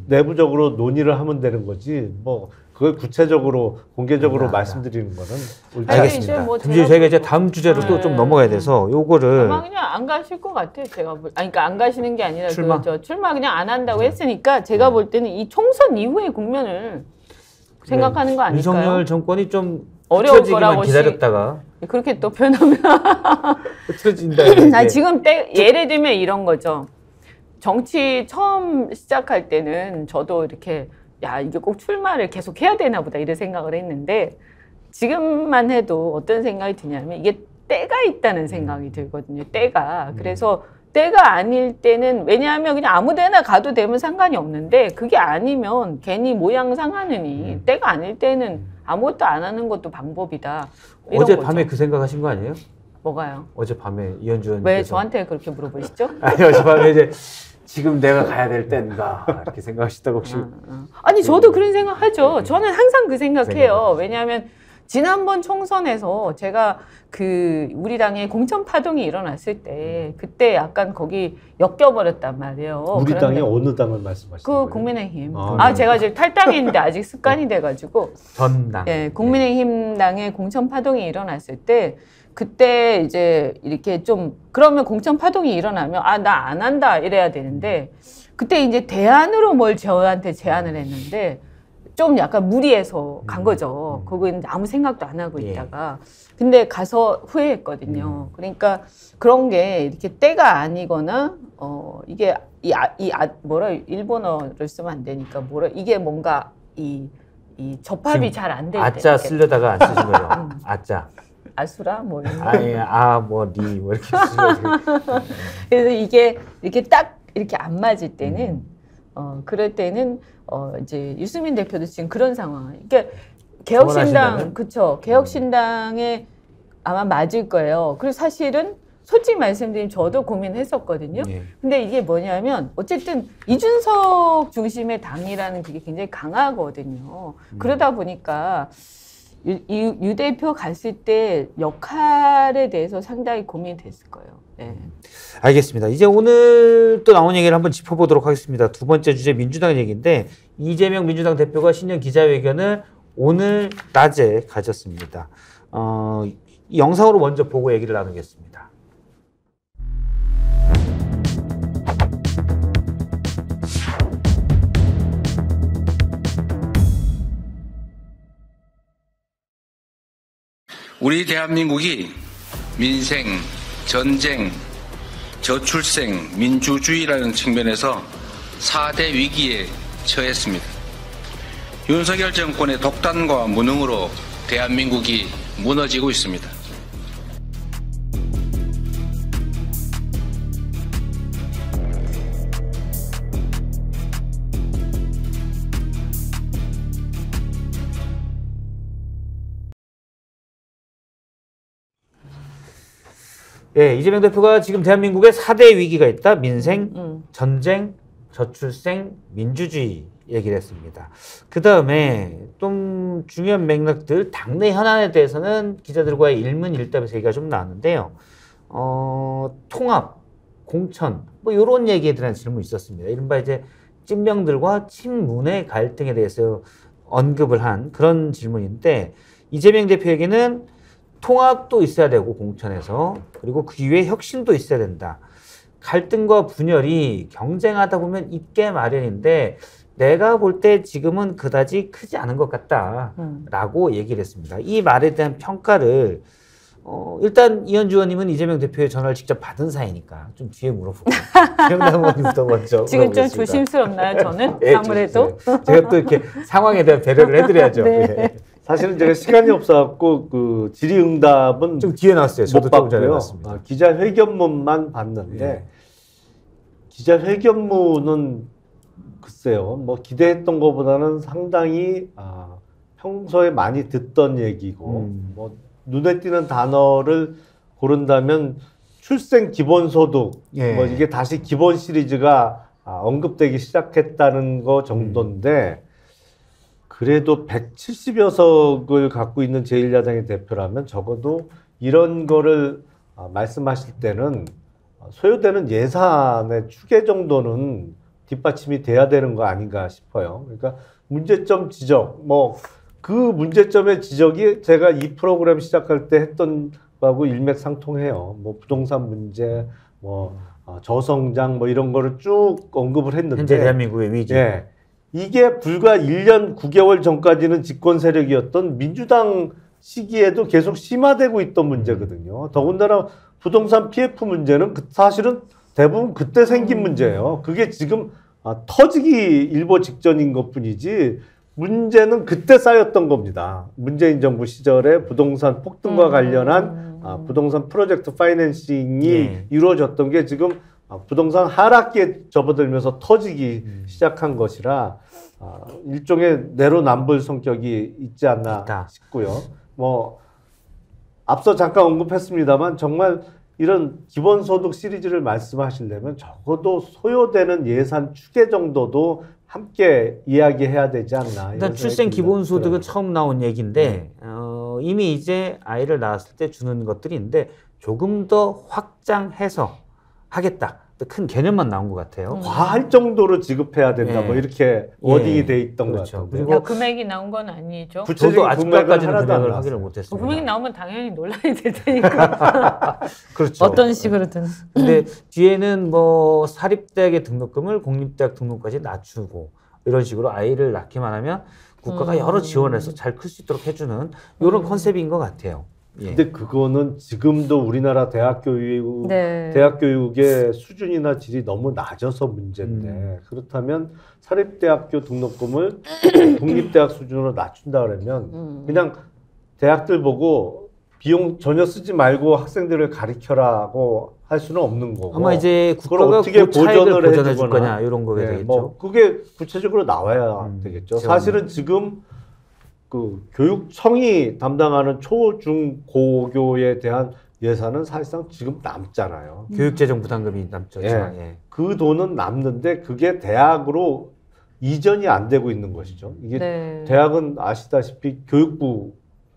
내부적으로 논의를 하면 되는 거지. 뭐 그걸 구체적으로 공개적으로 말씀드리는 거는 옳지 아니, 않습니다. 이제 뭐 김지우 저희가 이제 다음 주제로 또 좀 넘어가야 돼서 요거를 아마 그냥 안 가실 것 같아요. 제가 그러니까 안 가시는 게 아니라 출마? 출마 그냥 안 한다고 했으니까 제가 볼 때는 이 총선 이후의 국면을 생각하는 거 아닐까요? 윤석열 정권이 좀 어려울 흐트러지기만 거라고 기다렸다가 그렇게 또 표현하면 흐트러진다. 지금 예를 들면 이런 거죠. 정치 처음 시작할 때는 저도 이렇게 야 이게 꼭 출마를 계속 해야 되나 보다 이런 생각을 했는데 지금만 해도 어떤 생각이 드냐면 이게 때가 있다는 생각이 들거든요. 때가. 그래서 때가 아닐 때는 왜냐하면 그냥 아무데나 가도 되면 상관이 없는데 그게 아니면 괜히 모양 상하느니 때가 아닐 때는 아무것도 안 하는 것도 방법이다. 이런 어젯밤에 거죠. 그 생각하신 거 아니에요? 뭐가요? 어젯밤에 이현주 의원님께서 왜 저한테 그렇게 물어보시죠? 아니 어젯밤에 이제 지금 내가 가야 될 때인가 이렇게 생각하시다가 혹시 아니 저도 그런 생각하죠. 저는 항상 그 생각해요. 왜냐하면 지난번 총선에서 제가 그 우리 당에 공천 파동이 일어났을 때 그때 약간 거기 엮여버렸단 말이에요. 우리 당이 그런데 어느 당을 말씀하시는 그 거예요? 국민의힘. 네. 제가 지금 탈당했는데 아직 습관이 돼가지고 전당. 예, 국민의힘 당의 공천 파동이 일어났을 때 그때 이제 이렇게 좀 그러면 공천 파동이 일어나면 나 안 한다 이래야 되는데 그때 이제 대안으로 뭘 저한테 제안을 했는데 좀 약간 무리해서 간 거죠. 그건 아무 생각도 안 하고 있다가 근데 가서 후회했거든요. 그러니까 그런 게 이렇게 때가 아니거나 이게 뭐라 일본어를 쓰면 안 되니까 이게 뭔가 이 접합이 잘 안 될 때. 아짜 쓰려다가 안 쓰신 거죠. 아짜. 아수라 뭐 이런 거. 아니 뭐 이렇게 쓰시고 그래서 이게 이렇게 딱 이렇게 안 맞을 때는 그럴 때는 이제 유승민 대표도 지금 그런 상황. 그러니까 개혁신당 소원하신다면? 그쵸 개혁신당에 아마 맞을 거예요. 그리고 사실은 솔직히 말씀드리면 저도 고민했었거든요. 예. 근데 이게 뭐냐면 어쨌든 이준석 중심의 당이라는 그게 굉장히 강하거든요. 그러다 보니까 유 대표 갔을 때 역할에 대해서 상당히 고민이 됐을 거예요. 네. 알겠습니다. 이제 오늘 또 나온 얘기를 한번 짚어보도록 하겠습니다. 두 번째 주제 민주당 얘기인데 이재명 민주당 대표가 신년 기자회견을 오늘 낮에 가졌습니다. 이 영상으로 먼저 보고 얘기를 나누겠습니다. 우리 대한민국이 민생, 전쟁, 저출생, 민주주의라는 측면에서 4대 위기에 처했습니다. 윤석열 정권의 독단과 무능으로 대한민국이 무너지고 있습니다. 예, 이재명 대표가 지금 대한민국에 4대 위기가 있다. 민생, 전쟁, 저출생, 민주주의 얘기를 했습니다. 그 다음에 좀 중요한 맥락들, 당내 현안에 대해서는 기자들과의 일문일답에서 얘기가 좀 나왔는데요. 통합, 공천, 뭐 이런 얘기에 대한 질문이 있었습니다. 이른바 이제 찐명들과 친문의 갈등에 대해서 언급을 한 그런 질문인데 이재명 대표에게는 통합도 있어야 되고 공천에서 그리고 그 이후에 혁신도 있어야 된다. 갈등과 분열이 경쟁하다 보면 있게 마련인데 내가 볼 때 지금은 그다지 크지 않은 것 같다라고 얘기를 했습니다. 이 말에 대한 평가를 일단 이현주 의원님은 이재명 대표의 전화를 직접 받은 사이니까 좀 뒤에 물어보고 김영남 의원님부터 먼저 지금 좀 물어보겠습니다. 조심스럽나요, 저는? 예, 아무래도. 제가 또 이렇게 상황에 대한 배려를 해드려야죠. 네. 예. 사실은 제가 시간이 없어갖고 그 질의응답은 좀 뒤에 나왔어요. 저도 못 조금 전에 봤고요. 봤습니다. 기자회견문만 봤는데 예. 기자회견문은 글쎄요, 뭐 기대했던 것보다는 상당히 평소에 많이 듣던 얘기고 뭐 눈에 띄는 단어를 고른다면 출생 기본소득 예. 뭐 이게 다시 기본 시리즈가 언급되기 시작했다는 거 정도인데 그래도 170여 석을 갖고 있는 제1야당의 대표라면 적어도 이런 거를 말씀하실 때는 소요되는 예산의 추계 정도는 뒷받침이 돼야 되는 거 아닌가 싶어요. 그러니까 문제점 지적, 뭐 그 문제점의 지적이 제가 이 프로그램 시작할 때 했던 거하고 일맥상통해요. 뭐 부동산 문제, 뭐 저성장 뭐 이런 거를 쭉 언급을 했는데 현재 대한민국의 위기. 예, 이게 불과 1년 9개월 전까지는 집권 세력이었던 민주당 시기에도 계속 심화되고 있던 문제거든요. 더군다나 부동산 PF 문제는 사실은 대부분 그때 생긴 문제예요. 그게 지금 터지기 일보 직전인 것뿐이지 문제는 그때 쌓였던 겁니다. 문재인 정부 시절에 부동산 폭등과 관련한 부동산 프로젝트 파이낸싱이 예. 이루어졌던 게 지금 부동산 하락기에 접어들면서 터지기 시작한 것이라 일종의 내로남불 성격이 있지 않나 있다. 싶고요. 뭐 앞서 잠깐 언급했습니다만 정말 이런 기본소득 시리즈를 말씀하시려면 적어도 소요되는 예산 추계 정도도 함께 이야기해야 되지 않나. 일단 출생 기본소득은 처음 나온 얘기인데 이미 이제 아이를 낳았을 때 주는 것들인데 조금 더 확장해서 하겠다. 큰 개념만 나온 것 같아요. 과할 정도로 지급해야 된다. 예. 뭐 이렇게 워딩이 돼 있던 그렇죠. 것 같아요. 그리고 금액이 나온 건 아니죠. 저도 아직까지는 하나도 안 금액을 나왔어요. 확인을 못했습니다. 금액이 나오면 당연히 논란이 될 테니까. 그렇죠. 어떤 식으로든. 근데 뒤에는 뭐 사립대학의 등록금을 공립대학 등록까지 낮추고 이런 식으로 아이를 낳기만 하면 국가가 여러 지원을 해서 잘 클 수 있도록 해주는 이런 컨셉인 것 같아요. 예. 근데 그거는 지금도 우리나라 대학 교육의 수준이나 질이 너무 낮아서 문제인데 그렇다면 사립대학교 등록금을 국립대학 수준으로 낮춘다 그러면 그냥 대학들 보고 비용 전혀 쓰지 말고 학생들을 가르쳐라고 할 수는 없는 거고 아마 이제 그걸 국가가 어떻게 그 차익을 보전을 보전해 줄 해주거나 거냐 이런 거게 네, 되겠죠. 뭐 그게 구체적으로 나와야 되겠죠. 재원이. 사실은 지금 그 교육청이 담당하는 초, 중, 고교에 대한 예산은 사실상 지금 남잖아요. 교육재정 부담금이 남죠. 예. 예. 그 돈은 남는데 그게 대학으로 이전이 안 되고 있는 것이죠. 이게 네. 대학은 아시다시피 교육부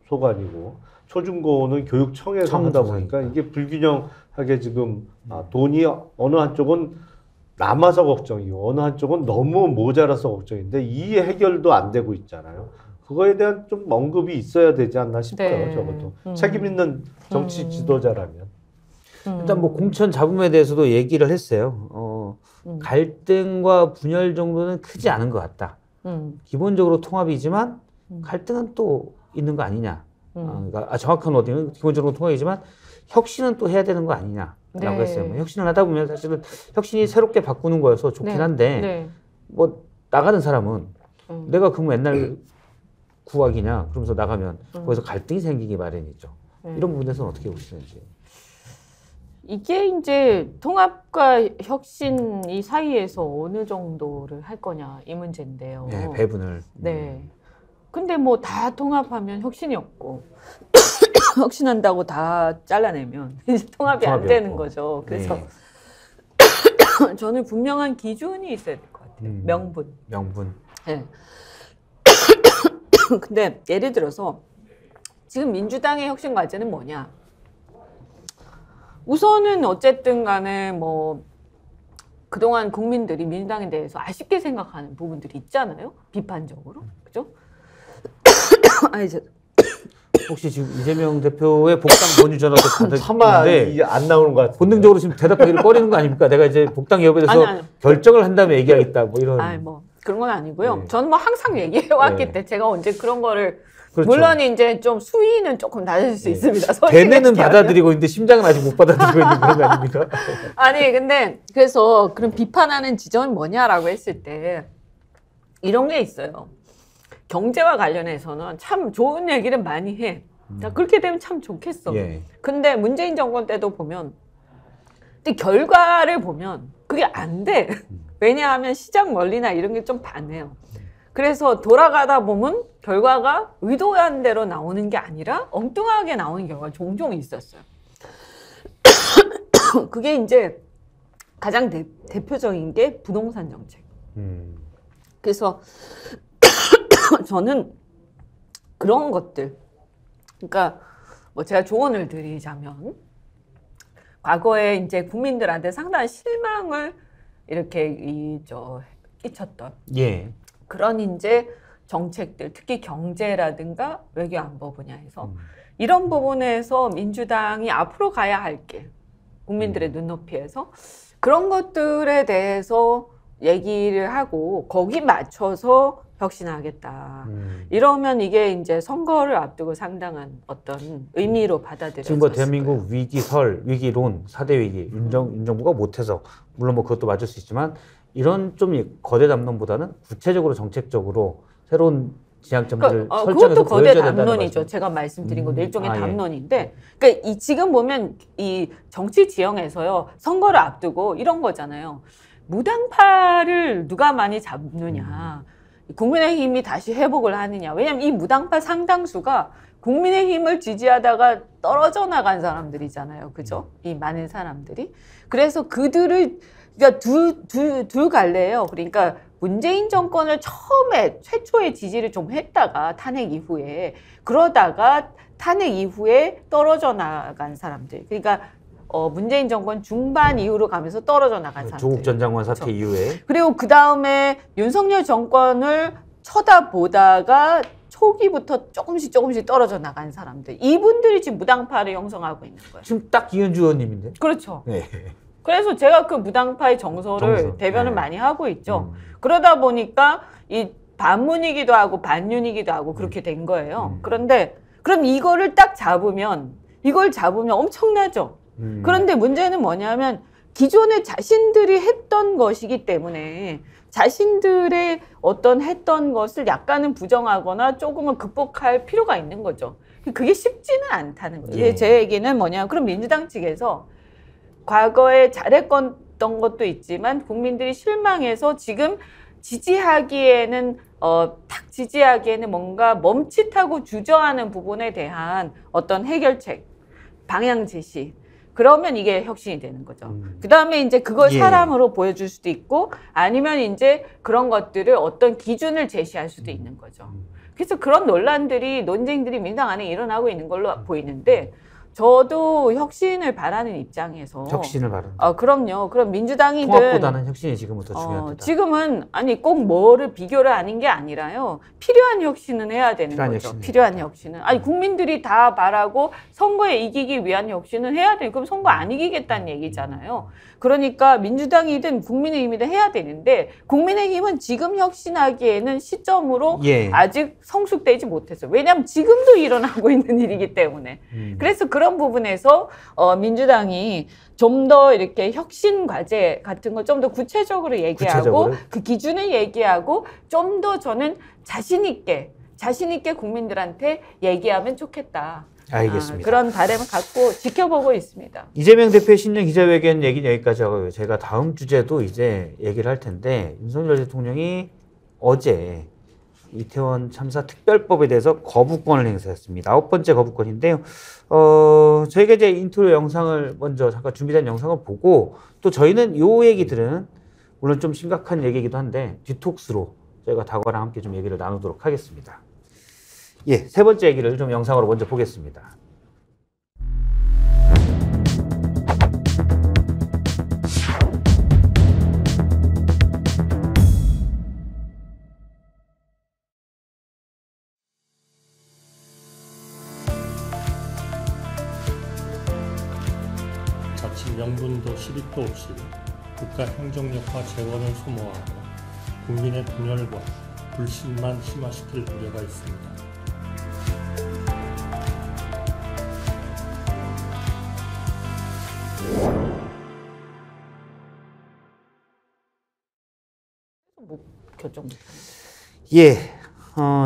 소관이고 초중고는 교육청에서 청 하다 소속이니까. 보니까 이게 불균형하게 지금 돈이 어느 한쪽은 남아서 걱정이고 어느 한쪽은 너무 모자라서 걱정인데 이 해결도 안 되고 있잖아요. 그거에 대한 좀 언급이 있어야 되지 않나 싶어요. 네. 적어도 책임 있는 정치 지도자라면. 일단 뭐 공천 잡음에 대해서도 얘기를 했어요. 갈등과 분열 정도는 크지 않은 것 같다. 기본적으로 통합이지만 갈등은 또 있는 거 아니냐. 그러니까 정확한 워딩은 기본적으로 통합이지만 혁신은 또 해야 되는 거 아니냐라고 네. 했어요. 뭐 혁신을 하다 보면 사실은 혁신이 새롭게 바꾸는 거여서 좋긴 네. 한데 네. 뭐 나가는 사람은 내가 그뭐 옛날 구학이냐 그러면서 나가면 거기서 갈등이 생기기 마련이죠. 이런 부분에서는 어떻게 보시는지. 이게 이제 통합과 혁신 이 사이에서 어느 정도를 할 거냐 이 문제인데요. 네, 배분을. 네. 근데 뭐 다 통합하면 혁신이 없고 혁신한다고 다 잘라내면 이제 통합이 안 통합이 되는 없고. 거죠. 그래서 네. 저는 분명한 기준이 있어야 될 것 같아요. 명분. 명분. 네. 근데 예를 들어서 지금 민주당의 혁신 과제는 뭐냐? 우선은 어쨌든 간에 뭐 그동안 국민들이 민주당에 대해서 아쉽게 생각하는 부분들이 있잖아요. 비판적으로. 그죠? 아니, 혹시 지금 이재명 대표의 복당 권유 전화도 차마 받았는데 이게 안 나오는 것 같아요. 본능적으로 지금 대답하기를 꺼리는 거 아닙니까? 내가 이제 복당 여부에 대해서 아니. 결정을 한 다음에 얘기하겠다 뭐 이런. 아니 뭐 그런 건 아니고요. 네. 저는 뭐 항상 얘기해 왔기 네. 때문에 제가 언제 그런 거를 그렇죠. 물론 이제 좀 수위는 조금 낮을 수 네. 있습니다. 대뇌는 솔직히 받아들이고 있는데 심장은 아직 못 받아들이고 있는 그런 거 아닙니까? 아니 근데 그래서 그런 비판하는 지점이 뭐냐라고 했을 때 이런 게 있어요. 경제와 관련해서는 참 좋은 얘기를 많이 해. 그렇게 되면 참 좋겠어. 예. 근데 문재인 정권 때도 보면, 근데 결과를 보면 그게 안 돼. 왜냐하면 시장 원리나 이런 게 좀 반해요. 그래서 돌아가다 보면 결과가 의도한 대로 나오는 게 아니라 엉뚱하게 나오는 경우가 종종 있었어요. 그게 이제 가장 대표적인 게 부동산 정책. 그래서 저는 그런 것들, 그러니까 뭐 제가 조언을 드리자면, 과거에 이제 국민들한테 상당한 실망을 이렇게 끼쳤던 예. 그런 이제 정책들, 특히 경제라든가 외교안보 분야에서 이런 부분에서 민주당이 앞으로 가야 할 길, 국민들의 눈높이에서 그런 것들에 대해서 얘기를 하고 거기 맞춰서 혁신하겠다. 이러면 이게 이제 선거를 앞두고 상당한 어떤 의미로 받아들여졌을 지금 뭐 거예요. 대한민국 위기설, 위기론, 4대 위기, 윤정부가 못해서 물론 뭐 그것도 맞을 수 있지만 이런 좀 거대 담론보다는 구체적으로 정책적으로 새로운 지향점들을 설정해서 그것도 거대 보여줘야 된다는 담론이죠. 말씀. 제가 말씀드린 것도 일종의 예. 담론인데, 그러니까 지금 보면 이 정치 지형에서요, 선거를 앞두고 이런 거잖아요. 무당파를 누가 많이 잡느냐, 국민의힘이 다시 회복을 하느냐. 왜냐하면 이 무당파 상당수가 국민의힘을 지지하다가 떨어져 나간 사람들이잖아요. 그죠? 이 많은 사람들이. 그래서 그들을, 그러니까 두 갈래예요. 그러니까 문재인 정권을 처음에 최초의 지지를 좀 했다가 탄핵 이후에, 그러다가 탄핵 이후에 떨어져 나간 사람들. 그러니까 문재인 정권 중반 이후로 가면서 떨어져 나간 사람들. 조국 전 장관 사태 그렇죠. 이후에. 그리고 그 다음에 윤석열 정권을 쳐다보다가 초기부터 조금씩 떨어져 나간 사람들. 이분들이 지금 무당파를 형성하고 있는 거예요. 지금 딱 이현주 의원님인데. 그렇죠. 네. 그래서 제가 그 무당파의 정서를 정서. 대변을 네. 많이 하고 있죠. 그러다 보니까 이 반문이기도 하고 반윤이기도 하고 그렇게 된 거예요. 그런데 그럼 이걸 잡으면 엄청나죠. 그런데 문제는 뭐냐면 기존에 자신들이 했던 것이기 때문에 자신들의 어떤 했던 것을 약간은 부정하거나 조금은 극복할 필요가 있는 거죠. 그게 쉽지는 않다는 거예요. 예. 제 얘기는 뭐냐, 그럼 민주당 측에서 과거에 잘했던 것도 있지만 국민들이 실망해서 지금 지지하기에는 뭔가 멈칫하고 주저하는 부분에 대한 어떤 해결책, 방향 제시. 그러면 이게 혁신이 되는 거죠. 그 다음에 이제 그걸 예. 사람으로 보여줄 수도 있고, 아니면 이제 그런 것들을 어떤 기준을 제시할 수도 있는 거죠. 그래서 그런 논쟁들이 민주당 안에 일어나고 있는 걸로 보이는데, 저도 혁신을 바라는 입장에서. 혁신을 바라는. 그럼요. 그럼 민주당이든. 통합보다는 혁신이 지금부터 중요하다. 지금은 꼭 뭐를 비교를 하는 게 아니라요. 필요한 혁신은 해야 되는 거죠. 필요한 혁신은. 국민들이 다 바라고 선거에 이기기 위한 혁신은 해야 되는. 그럼 선거 안 이기겠다는 얘기잖아요. 그러니까 민주당이든 국민의힘이든 해야 되는데, 국민의힘은 지금 혁신하기에는 시점으로 예. 아직 성숙되지 못했어요. 왜냐하면 지금도 일어나고 있는 일이기 때문에. 그래서 그런 부분에서 민주당이 좀 더 이렇게 혁신 과제 같은 거 좀 더 구체적으로 얘기하고 그 기준을 얘기하고 좀 더 저는 자신 있게 국민들한테 얘기하면 좋겠다. 알겠습니다. 그런 바람을 갖고 지켜보고 있습니다. 이재명 대표의 신년 기자회견 얘기는 여기까지 하고요. 제가 다음 주제도 이제 얘기를 할 텐데, 윤석열 대통령이 어제 이태원 참사 특별법에 대해서 거부권을 행사했습니다. 9번째 거부권인데요. 저희가 이제 인트로 영상을 먼저 잠깐 준비된 영상을 보고, 또 저희는 요 얘기들은 물론 좀 심각한 얘기이기도 한데 디톡스로 저희가 다과랑 함께 좀 얘기를 나누도록 하겠습니다. 예, 세 번째 얘기를 좀 영상으로 먼저 보겠습니다. 자칫 명분도 실익도 없이 국가 행정력과 재원을 소모하고 국민의 분열과 불신만 심화시킬 우려가 있습니다. 결정. 예,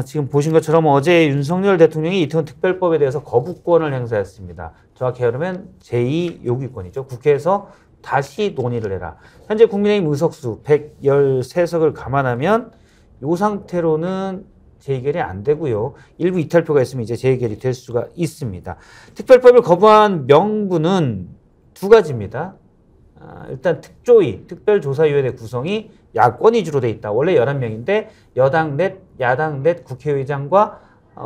지금 보신 것처럼 어제 윤석열 대통령이 이태원 특별법에 대해서 거부권을 행사했습니다. 정확히 말하면 제2요구권이죠. 국회에서 다시 논의를 해라. 현재 국민의힘 의석수 113석을 감안하면 이 상태로는 재의결이 안 되고요. 일부 이탈표가 있으면 이제 재의결이 될 수가 있습니다. 특별법을 거부한 명분은 두 가지입니다. 일단 특조위, 특별조사위원회 구성이 야권 위주로 돼 있다. 원래 11명인데 여당 넷, 야당 넷 국회의장과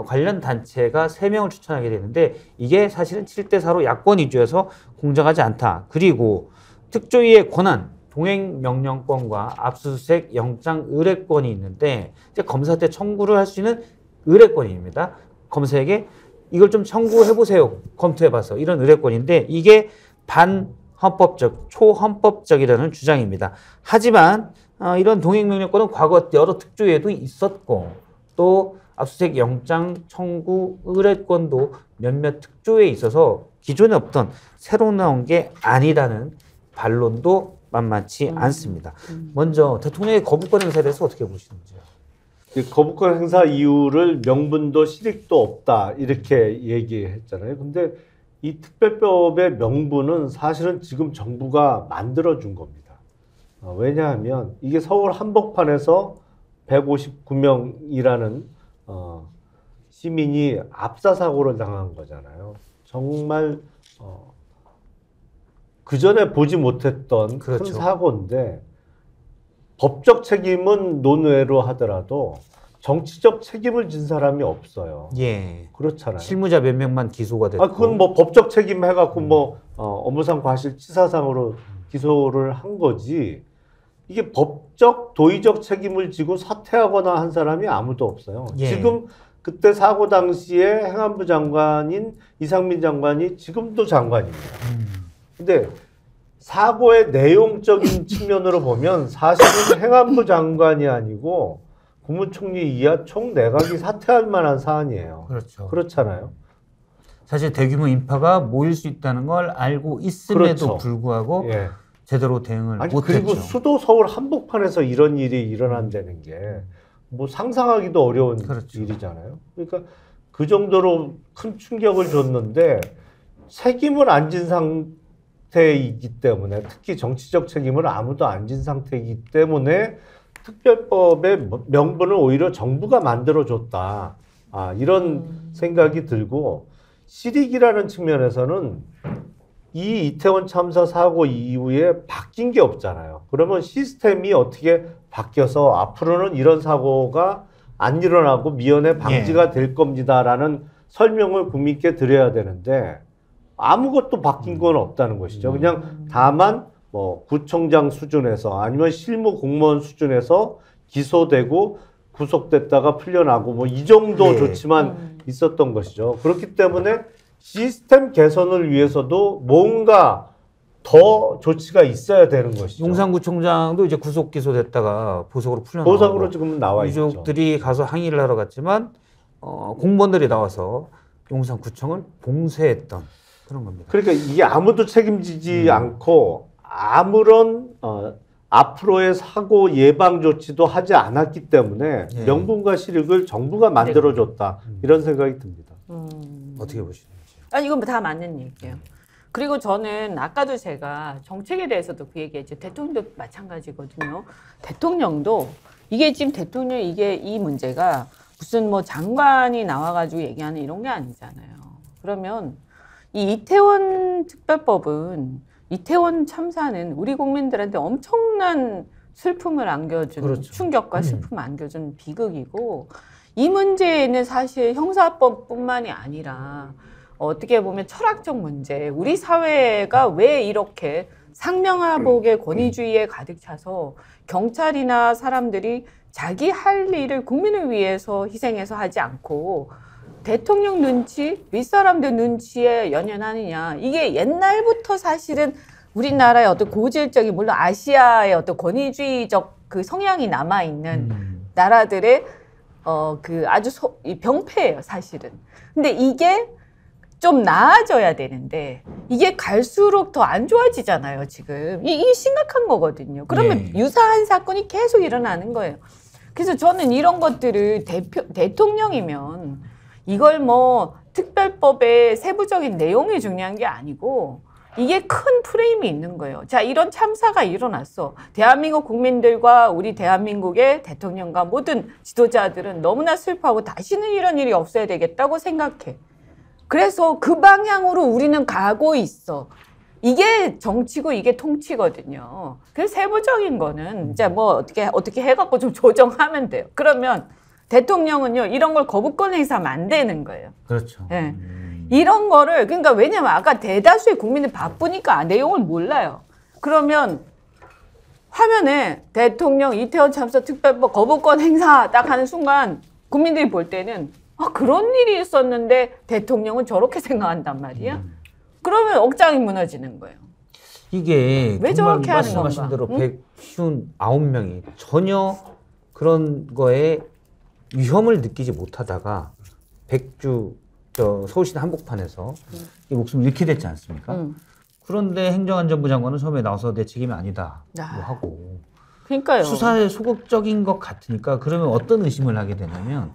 관련 단체가 3명을 추천하게 되는데 이게 사실은 7대4로 야권 위주여서 공정하지 않다. 그리고 특조위의 권한, 동행명령권과 압수수색 영장 의뢰권이 있는데 이제 검사 때 청구를 할 수 있는 의뢰권입니다. 검사에게 이걸 좀 청구해보세요. 검토해봐서 이런 의뢰권인데 이게 반헌법적, 초헌법적이라는 주장입니다. 하지만 이런 동행명령권은 과거 여러 특조위에도 있었고 또 압수수색 영장 청구 의뢰권도 몇몇 특조위에 있어서 기존에 없던 새로 나온 게 아니라는 반론도 만만치 않습니다. 먼저 대통령의 거부권 행사에 대해서 어떻게 보시는지요? 거부권 행사 이유를 명분도 실익도 없다 이렇게 얘기했잖아요. 근데 이 특별법의 명분은 사실은 지금 정부가 만들어준 겁니다. 왜냐하면 이게 서울 한복판에서 159명이라는 시민이 압사사고를 당한 거잖아요. 정말 그 전에 보지 못했던 그렇죠. 큰 사고인데 법적 책임은 논외로 하더라도 정치적 책임을 진 사람이 없어요. 예. 그렇잖아요. 실무자 몇 명만 기소가 됐고. 그건 뭐 법적 책임 해갖고 업무상 과실치사상으로 기소를 한 거지. 이게 법적 도의적 책임을 지고 사퇴하거나 한 사람이 아무도 없어요. 예. 지금 그때 사고 당시에 행안부 장관인 이상민 장관이 지금도 장관입니다. 근데 사고의 내용적인 측면으로 보면 사실은 행안부 장관이 아니고 국무총리 이하 총내각이 사퇴할 만한 사안이에요. 그렇죠. 그렇잖아요. 사실 대규모 인파가 모일 수 있다는 걸 알고 있음에도 그렇죠. 불구하고 예. 제대로 대응을 아니, 못했죠. 그리고 수도 서울 한복판에서 이런 일이 일어난다는 게 뭐 상상하기도 어려운 그렇죠. 일이잖아요. 그러니까 그 정도로 큰 충격을 줬는데 책임을 안 진 상태이기 때문에 특히 정치적 책임을 아무도 안 진 상태이기 때문에 특별법의 명분을 오히려 정부가 만들어줬다. 이런 생각이 들고 실익이라는 측면에서는 이 이태원 참사 사고 이후에 바뀐 게 없잖아요. 그러면 시스템이 어떻게 바뀌어서 앞으로는 이런 사고가 안 일어나고 미연에 방지가 될 겁니다라는 설명을 국민께 드려야 되는데 아무것도 바뀐 건 없다는 것이죠. 그냥 다만 뭐 구청장 수준에서 아니면 실무 공무원 수준에서 기소되고 구속됐다가 풀려나고 뭐 이 정도 조치만 있었던 것이죠. 그렇기 때문에 시스템 개선을 위해서도 뭔가 더 조치가 있어야 되는 것이죠. 용산구청장도 이제 구속 기소됐다가 보석으로 풀려나고 보석으로 지금 나와 있죠. 유족들이 가서 항의를 하러 갔지만 공무원들이 나와서 용산구청을 봉쇄했던 그런 겁니다. 그러니까 이게 아무도 책임지지 않고 아무런 앞으로의 사고 예방 조치도 하지 않았기 때문에 명분과 실익을 정부가 만들어줬다 이런 생각이 듭니다. 어떻게 보시는지? 아니 이건 다 맞는 얘기예요. 그리고 저는 아까도 제가 정책에 대해서도 그 얘기했죠. 대통령도 마찬가지거든요. 대통령도 이게 지금 대통령 이 문제가 무슨 뭐 장관이 나와가지고 얘기하는 이런 게 아니잖아요. 그러면 이 이태원 특별법은 이태원 참사는 우리 국민들한테 엄청난 슬픔을 안겨준 그렇죠. 충격과 슬픔을 안겨준 비극이고 이 문제는 사실 형사법뿐만이 아니라 어떻게 보면 철학적 문제, 우리 사회가 왜 이렇게 상명하복의 권위주의에 가득 차서 경찰이나 사람들이 자기 할 일을 국민을 위해서 희생해서 하지 않고 대통령 눈치, 윗사람들 눈치에 연연하느냐. 이게 옛날부터 사실은 우리나라의 어떤 고질적인, 물론 아시아의 어떤 권위주의적 그 성향이 남아있는 나라들의 그 아주 병폐예요, 사실은. 근데 이게 좀 나아져야 되는데 이게 갈수록 더 안 좋아지잖아요, 지금. 이게 심각한 거거든요. 그러면 유사한 사건이 계속 일어나는 거예요. 그래서 저는 이런 것들을 대통령이면 이걸 뭐 특별법의 세부적인 내용이 중요한 게 아니고 이게 큰 프레임이 있는 거예요. 자, 이런 참사가 일어났어. 대한민국 국민들과 우리 대한민국의 대통령과 모든 지도자들은 너무나 슬퍼하고 다시는 이런 일이 없어야 되겠다고 생각해. 그래서 그 방향으로 우리는 가고 있어. 이게 정치고 이게 통치거든요. 그래서 세부적인 거는 이제 뭐 어떻게 해갖고 좀 조정하면 돼요. 그러면 대통령은요, 이런 걸 거부권 행사하면 안 되는 거예요. 그렇죠. 네. 이런 거를, 그러니까 왜냐면 아까 대다수의 국민들 바쁘니까 내용을 몰라요. 그러면 화면에 대통령 이태원 참사 특별법 거부권 행사 딱 하는 순간 국민들이 볼 때는 아, 그런 일이 있었는데 대통령은 저렇게 생각한단 말이야. 그러면 억장이 무너지는 거예요. 이게 왜 정말 저렇게 하는 말씀하신 건가? 대로 응? 159명이 전혀 그런 거에 위험을 느끼지 못하다가 서울시 한복판에서 이 목숨을 잃게 됐지 않습니까? 그런데 행정안전부 장관은 처음에 나와서 내 책임이 아니다 하고 그러니까요. 수사에 소극적인 것 같으니까 그러면 어떤 의심을 하게 되냐면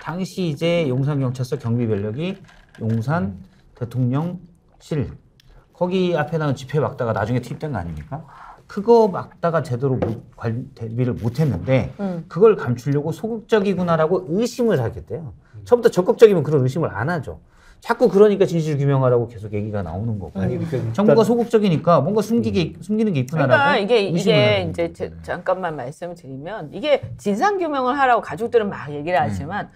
당시 이제 용산경찰서 경비병력이 용산 대통령실 거기 앞에 나온 집회 막다가 나중에 투입된 거 아닙니까? 그거 막다가 제대로 대비를 못했는데 그걸 감추려고 소극적이구나라고 의심을 하게 돼요. 처음부터 적극적이면 그런 의심을 안 하죠. 자꾸 그러니까 진실 규명하라고 계속 얘기가 나오는 거고. 아니, 그러니까 정부가 소극적이니까 뭔가 숨기는 게 있구나라고. 그러니까 이게 의심을 이제 잠깐만 말씀드리면 이게 진상 규명을 하라고 가족들은 막 얘기를 하지만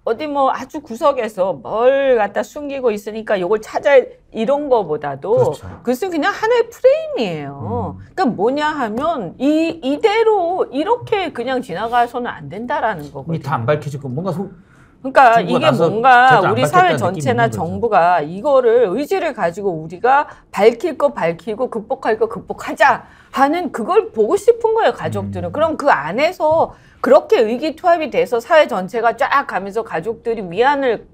어디 뭐 아주 구석에서 뭘 갖다 숨기고 있으니까 이걸 찾아 이런 거보다도 그렇죠. 그것은 그냥 하나의 프레임이에요. 그러니까 뭐냐 하면 이대로 이렇게 그냥 지나가서는 안 된다라는 거거든요. 다 안 밝혀지고 뭔가 그러니까 정부가 이게 나서 뭔가 제대로 안 우리 사회 밝혔다는 전체나 느낌이 있는 거죠. 정부가 이거를 의지를 가지고 우리가 밝힐 거 밝히고 극복할 거 극복하자 하는 그걸 보고 싶은 거예요, 가족들은. 그럼 그 안에서 그렇게 의기투합이 돼서 사회 전체가 쫙 가면서 가족들이 위안을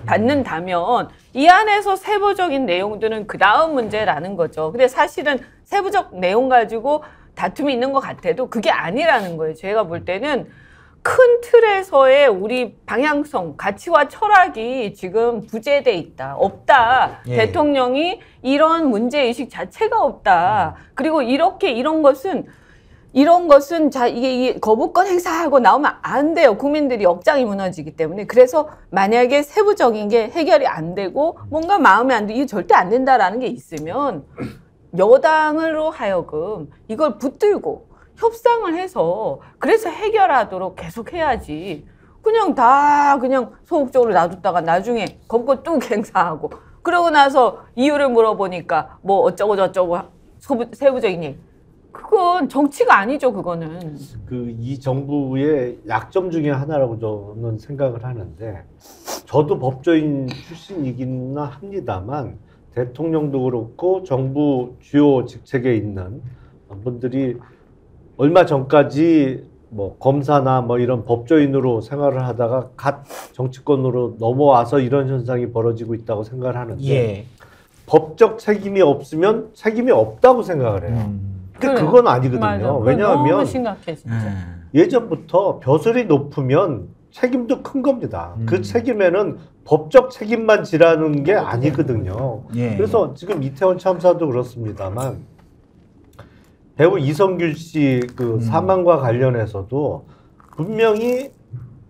받는다면 이 안에서 세부적인 내용들은 그 다음 문제라는 거죠. 근데 사실은 세부적 내용 가지고 다툼이 있는 것 같아도 그게 아니라는 거예요. 제가 볼 때는 큰 틀에서의 우리 방향성, 가치와 철학이 지금 부재돼 있다. 없다. 예. 대통령이 이런 문제의식 자체가 없다. 그리고 이런 것은 자, 이게 거부권 행사하고 나오면 안 돼요. 국민들이 억장이 무너지기 때문에. 그래서 만약에 세부적인 게 해결이 안 되고 뭔가 마음에 안 들고 이게 절대 안 된다라는 게 있으면 여당으로 하여금 이걸 붙들고 협상을 해서 그래서 해결하도록 계속 해야지. 그냥 소극적으로 놔뒀다가 나중에 거부권 뚝 행사하고 그러고 나서 이유를 물어보니까 뭐 어쩌고 저쩌고 세부적인 얘기. 그건 정치가 아니죠, 그거는. 이 정부의 약점 중에 하나라고 저는 생각을 하는데, 저도 법조인 출신이기는 합니다만 대통령도 그렇고 정부 주요 직책에 있는 분들이 얼마 전까지 뭐 검사나 뭐 이런 법조인으로 생활을 하다가 갓 정치권으로 넘어와서 이런 현상이 벌어지고 있다고 생각을 하는데, 예. 법적 책임이 없으면 책임이 없다고 생각을 해요. 근데 그건 아니거든요. 맞아. 왜냐하면 너무 심각해 진짜. 예전부터 벼슬이 높으면 책임도 큰 겁니다. 그 책임에는 법적 책임만 지라는 게 아니거든요. 예. 그래서 지금 이태원 참사도 그렇습니다만 배우 이성균 씨 그 사망과 관련해서도 분명히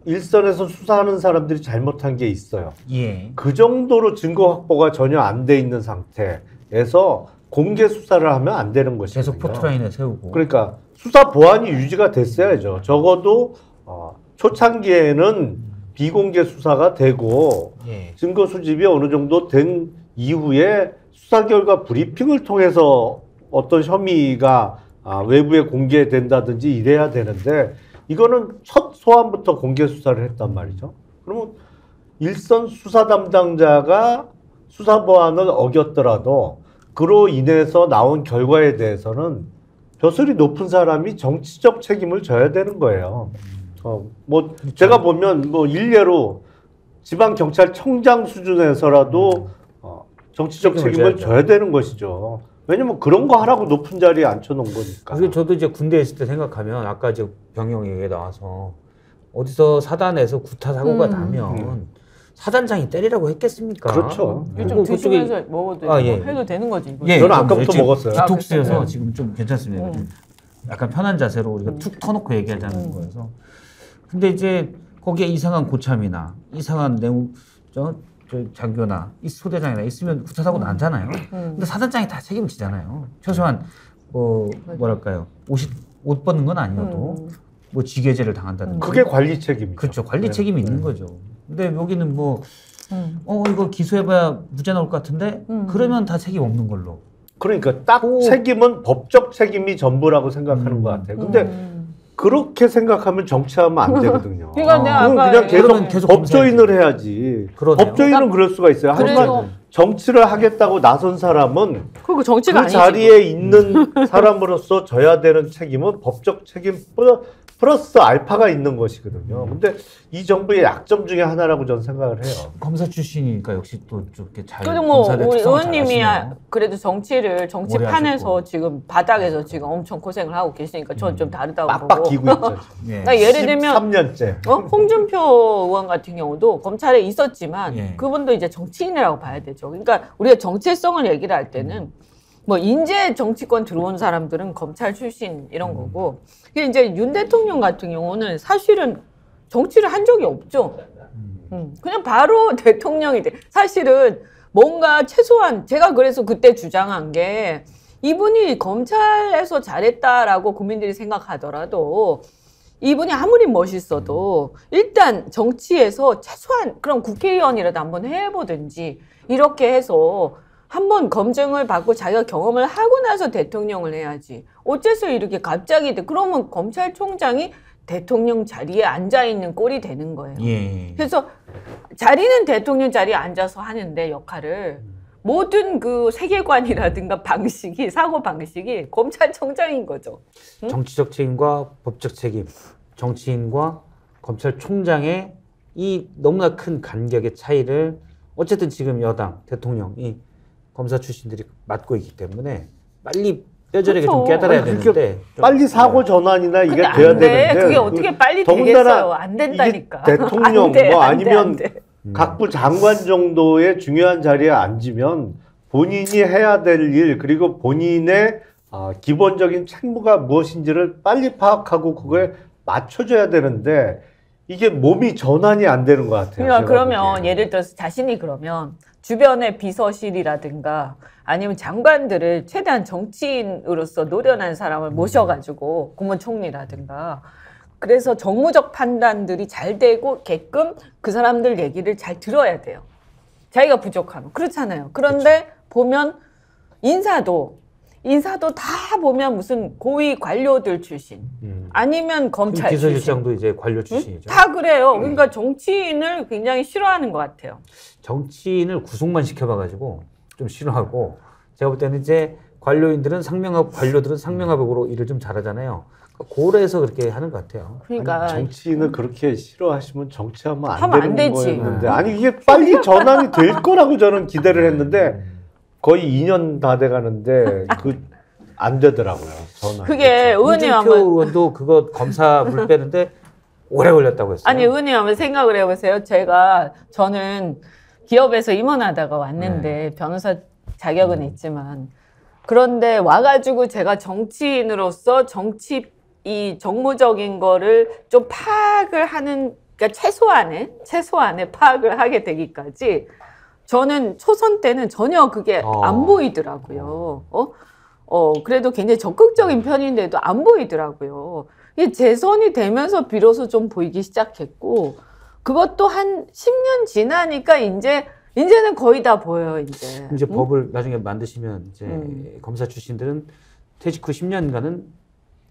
일선에서 수사하는 사람들이 잘못한 게 있어요. 예. 그 정도로 증거 확보가 전혀 안 돼 있는 상태에서 공개 수사를 하면 안 되는 것이거든요. 계속 포트라인에 세우고. 그러니까 수사 보안이 유지가 됐어야죠. 적어도 초창기에는 비공개 수사가 되고 예. 증거 수집이 어느 정도 된 이후에 수사 결과 브리핑을 통해서 어떤 혐의가 외부에 공개된다든지 이래야 되는데 이거는 첫 소환부터 공개 수사를 했단 말이죠. 그러면 일선 수사 담당자가 수사 보안을 어겼더라도 그로 인해서 나온 결과에 대해서는 벼슬이 높은 사람이 정치적 책임을 져야 되는 거예요. 뭐 제가 보면 뭐 일례로 지방경찰청장 수준에서라도 정치적 책임을 져야 되는 것이죠. 왜냐면 그런 거 하라고 높은 자리에 앉혀놓은 거니까. 그게 저도 이제 군대에 있을 때 생각하면 아까 이제 병영 얘기가 나와서 어디서 사단에서 구타 사고가 나면 사단장이 때리라고 했겠습니까? 그렇죠. 요즘 드시면서 먹어도 해도 되는 거지. 이거. 저는 아까부터 먹었어요. 디톡스여서 지금 좀 괜찮습니다. 약간 편한 자세로 우리가 툭 터놓고 얘기하자는 거여서. 근데 이제 거기에 이상한 고참이나 이상한 내용 저 장교나 이 소대장이나 있으면 구타 사고 나잖아요. 근데 사단장이 다 책임을 지잖아요. 최소한 뭐랄까요, 옷 벗는 건 아니어도 뭐 지게제를 당한다든지. 그게 관리 책임이죠. 그렇죠. 관리 책임이 있는 거죠. 근데 여기는 뭐 이거 기소해봐야 무죄 나올 것 같은데 그러면 다 책임 없는 걸로. 그러니까 딱 책임은 법적 책임이 전부라고 생각하는 것 같아요. 근데 그렇게 생각하면 정치하면 안 되거든요. 그러니까 내가 그럼 아까 그냥 계속 법조인을 해야지. 그러네요. 법조인은 그럴 수가 있어요. 하지만 정치를 하겠다고 나선 사람은 그거 정치가 그 아니지. 자리에 있는 사람으로서 져야 되는 책임은 법적 책임 플러스 알파가 있는 것이거든요. 근데 이 정부의 약점 중에 하나라고 저는 생각을 해요. 검사 출신이니까 역시 또 좀 이렇게 잘. 그래도 뭐 검사들 우리 특성을 잘 의원님이 아시네요. 그래도 정치판에서 오래 지금 바닥에서 지금 엄청 고생을 하고 계시니까 저는 좀 다르다고 빡빡 보고. 기고 있죠. 예. 그러니까 예를 들면 13년째. 홍준표 의원 같은 경우도 검찰에 있었지만 예. 그분도 이제 정치인이라고 봐야 되죠. 그러니까 우리가 정체성을 얘기를 할 때는 뭐 인재 정치권 들어온 사람들은 검찰 출신 이런 거고, 이게 이제 윤 대통령 같은 경우는 사실은 정치를 한 적이 없죠. 그냥 바로 대통령이 돼. 사실은 뭔가 최소한 제가 그래서 그때 주장한 게 이분이 검찰에서 잘했다라고 국민들이 생각하더라도 이분이 아무리 멋있어도 일단 정치에서 최소한 그럼 국회의원이라도 한번 해보든지 이렇게 해서 한번 검증을 받고 자기가 경험을 하고 나서 대통령을 해야지. 어째서 이렇게 갑자기 그러면 검찰총장이 대통령 자리에 앉아있는 꼴이 되는 거예요. 예. 그래서 자리는 대통령 자리에 앉아서 하는데 역할을 모든 그 세계관이라든가 방식이 사고 방식이 검찰총장인 거죠. 정치적 책임과 법적 책임, 정치인과 검찰총장의 이 너무나 큰 간격의 차이를 어쨌든 지금 여당 대통령이 검사 출신들이 맡고 있기 때문에 빨리 뼈저리게 좀 그렇죠. 깨달아야 아니, 되는데 빨리 사고 전환이나 이게 근데 돼야 안 돼. 되는데 그게 어떻게 빨리 더군다나 되겠어요. 안 된다니까. 이게 대통령 안 돼, 뭐 안 돼, 아니면 안 돼. 각부 장관 정도의 중요한 자리에 앉으면 본인이 해야 될 일 그리고 본인의 기본적인 책무가 무엇인지를 빨리 파악하고 그거에 맞춰줘야 되는데 이게 몸이 전환이 안 되는 것 같아요. 그러니까 제가 그러면 보기에. 예를 들어서 자신이 그러면 주변의 비서실이라든가 아니면 장관들을 최대한 정치인으로서 노련한 사람을 모셔가지고 국무총리라든가 그래서 정무적 판단들이 잘 되게끔 그 사람들 얘기를 잘 들어야 돼요. 자기가 부족하면. 그렇잖아요. 그런데 보면 인사도 다 보면 무슨 고위 관료들 출신 아니면 검찰 출신. 비서실장도 이제 관료 출신이죠. 다 그래요. 그러니까 정치인을 굉장히 싫어하는 것 같아요. 정치인을 구속만 시켜봐가지고 좀 싫어하고 제가 볼 때는 이제 관료들은 상명하복으로 일을 좀 잘하잖아요. 고래에서 그렇게 하는 것 같아요. 그러니까 아니, 정치인을 그렇게 싫어하면 정치하면 안 하면 안 되는 되지. 거였는데 아니 이게 빨리 전환이 될 거라고 저는 기대를 했는데 거의 2년 다 돼가는데 안 되더라고요. 전환. 그게 의원님 홍준표 한번 의원도 그거 검사 물 빼는데 오래 걸렸다고 했어요. 아니 의원님 한번 생각을 해보세요. 저는 기업에서 임원하다가 왔는데 변호사 자격은 있지만 그런데 와가지고 제가 정치인으로서 이 정무적인 거를 좀 파악을 하는 그러니까 최소한의 파악을 하게 되기까지 저는 초선 때는 전혀 그게 안 보이더라고요. 그래도 굉장히 적극적인 편인데도 안 보이더라고요. 이게 재선이 되면서 비로소 좀 보이기 시작했고 그것도 한 10년 지나니까 이제는 거의 다 보여요. 이제 법을 나중에 만드시면 이제 검사 출신들은 퇴직 후 10년간은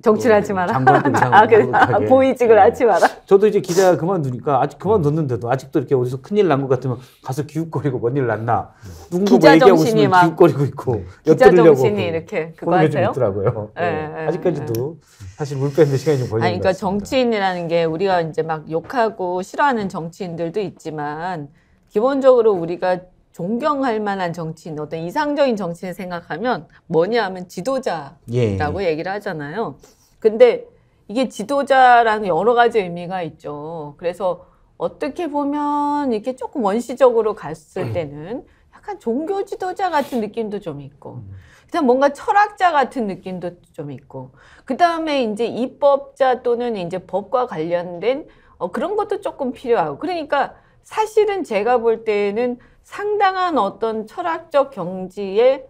정치를 하지 마라. 장관 이상 고위직을 하지 마라. 저도 이제 기자 그만두니까 아직 그만뒀는데도 아직도 이렇게 어디서 큰일 난 것 같으면 가서 기웃거리고 뭔 일 났나 누군가 뭐 얘기하고 있으면 기웃거리고 있고 기자 엿들으려고 정신이 이렇게 그거 그런 게 좀 하세요? 있더라고요. 네. 아직까지도 사실 물 빼는데 시간이 좀 걸리는 그러니까 것 같습니다. 정치인이라는 게 우리가 이제 막 욕하고 싫어하는 정치인들도 있지만 기본적으로 우리가 존경할 만한 정치인, 어떤 이상적인 정치인 생각하면 뭐냐 하면 지도자라고 예. 얘기를 하잖아요. 근데 이게 지도자라는 여러 가지 의미가 있죠. 그래서 어떻게 보면 이렇게 조금 원시적으로 갔을 때는 약간 종교 지도자 같은 느낌도 좀 있고, 그다음 뭔가 철학자 같은 느낌도 좀 있고, 그다음에 이제 입법자 또는 이제 법과 관련된 그런 것도 조금 필요하고, 그러니까 사실은 제가 볼 때는 상당한 어떤 철학적 경지와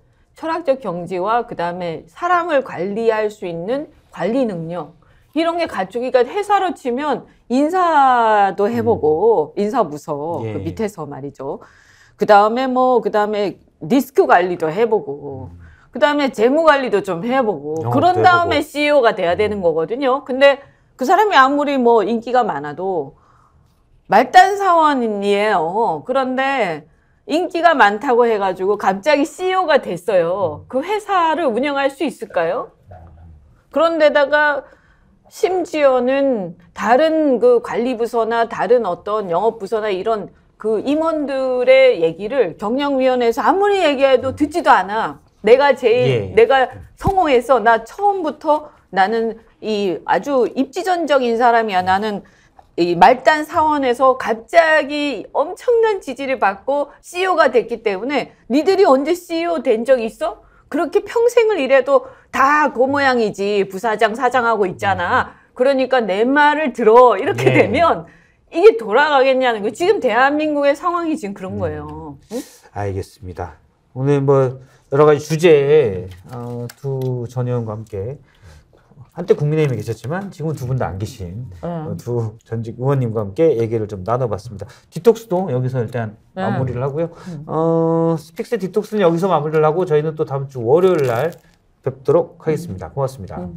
그다음에 사람을 관리할 수 있는 관리 능력, 이런 게 갖추기가, 회사로 치면 인사도 해보고, 인사부서 예. 그 밑에서 말이죠. 그다음에 리스크 관리도 해보고, 그다음에 재무 관리도 좀 해보고, 영업도 그런 다음에 해보고. CEO가 돼야 되는 거거든요. 근데 그 사람이 아무리 뭐 인기가 많아도 말단 사원이에요. 그런데 인기가 많다고 해가지고 갑자기 CEO가 됐어요. 그 회사를 운영할 수 있을까요? 그런데다가 심지어는 다른 그 관리부서나 다른 어떤 영업부서나 이런 그 임원들의 얘기를 경영위원회에서 아무리 얘기해도 듣지도 않아. 내가 성공해서, 나 처음부터 나는 이 아주 입지전적인 사람이야. 나는 이 말단 사원에서 갑자기 엄청난 지지를 받고 CEO가 됐기 때문에, 니들이 언제 CEO 된 적 있어? 그렇게 평생을 일해도 다 그 모양이지. 부사장, 사장하고 있잖아. 그러니까 내 말을 들어. 이렇게 예. 되면 이게 돌아가겠냐는 거예요. 지금 대한민국의 상황이 지금 그런 거예요. 응? 알겠습니다. 오늘 뭐 여러 가지 주제에 두 전 의원과 함께, 한때 국민의힘에 계셨지만 지금은 두 분 다 안 계신 두 전직 의원님과 함께 얘기를 좀 나눠봤습니다. 디톡스도 여기서 일단 마무리를 하고요. 스픽스 디톡스는 여기서 마무리를 하고, 저희는 또 다음 주 월요일 날 뵙도록 하겠습니다. 고맙습니다.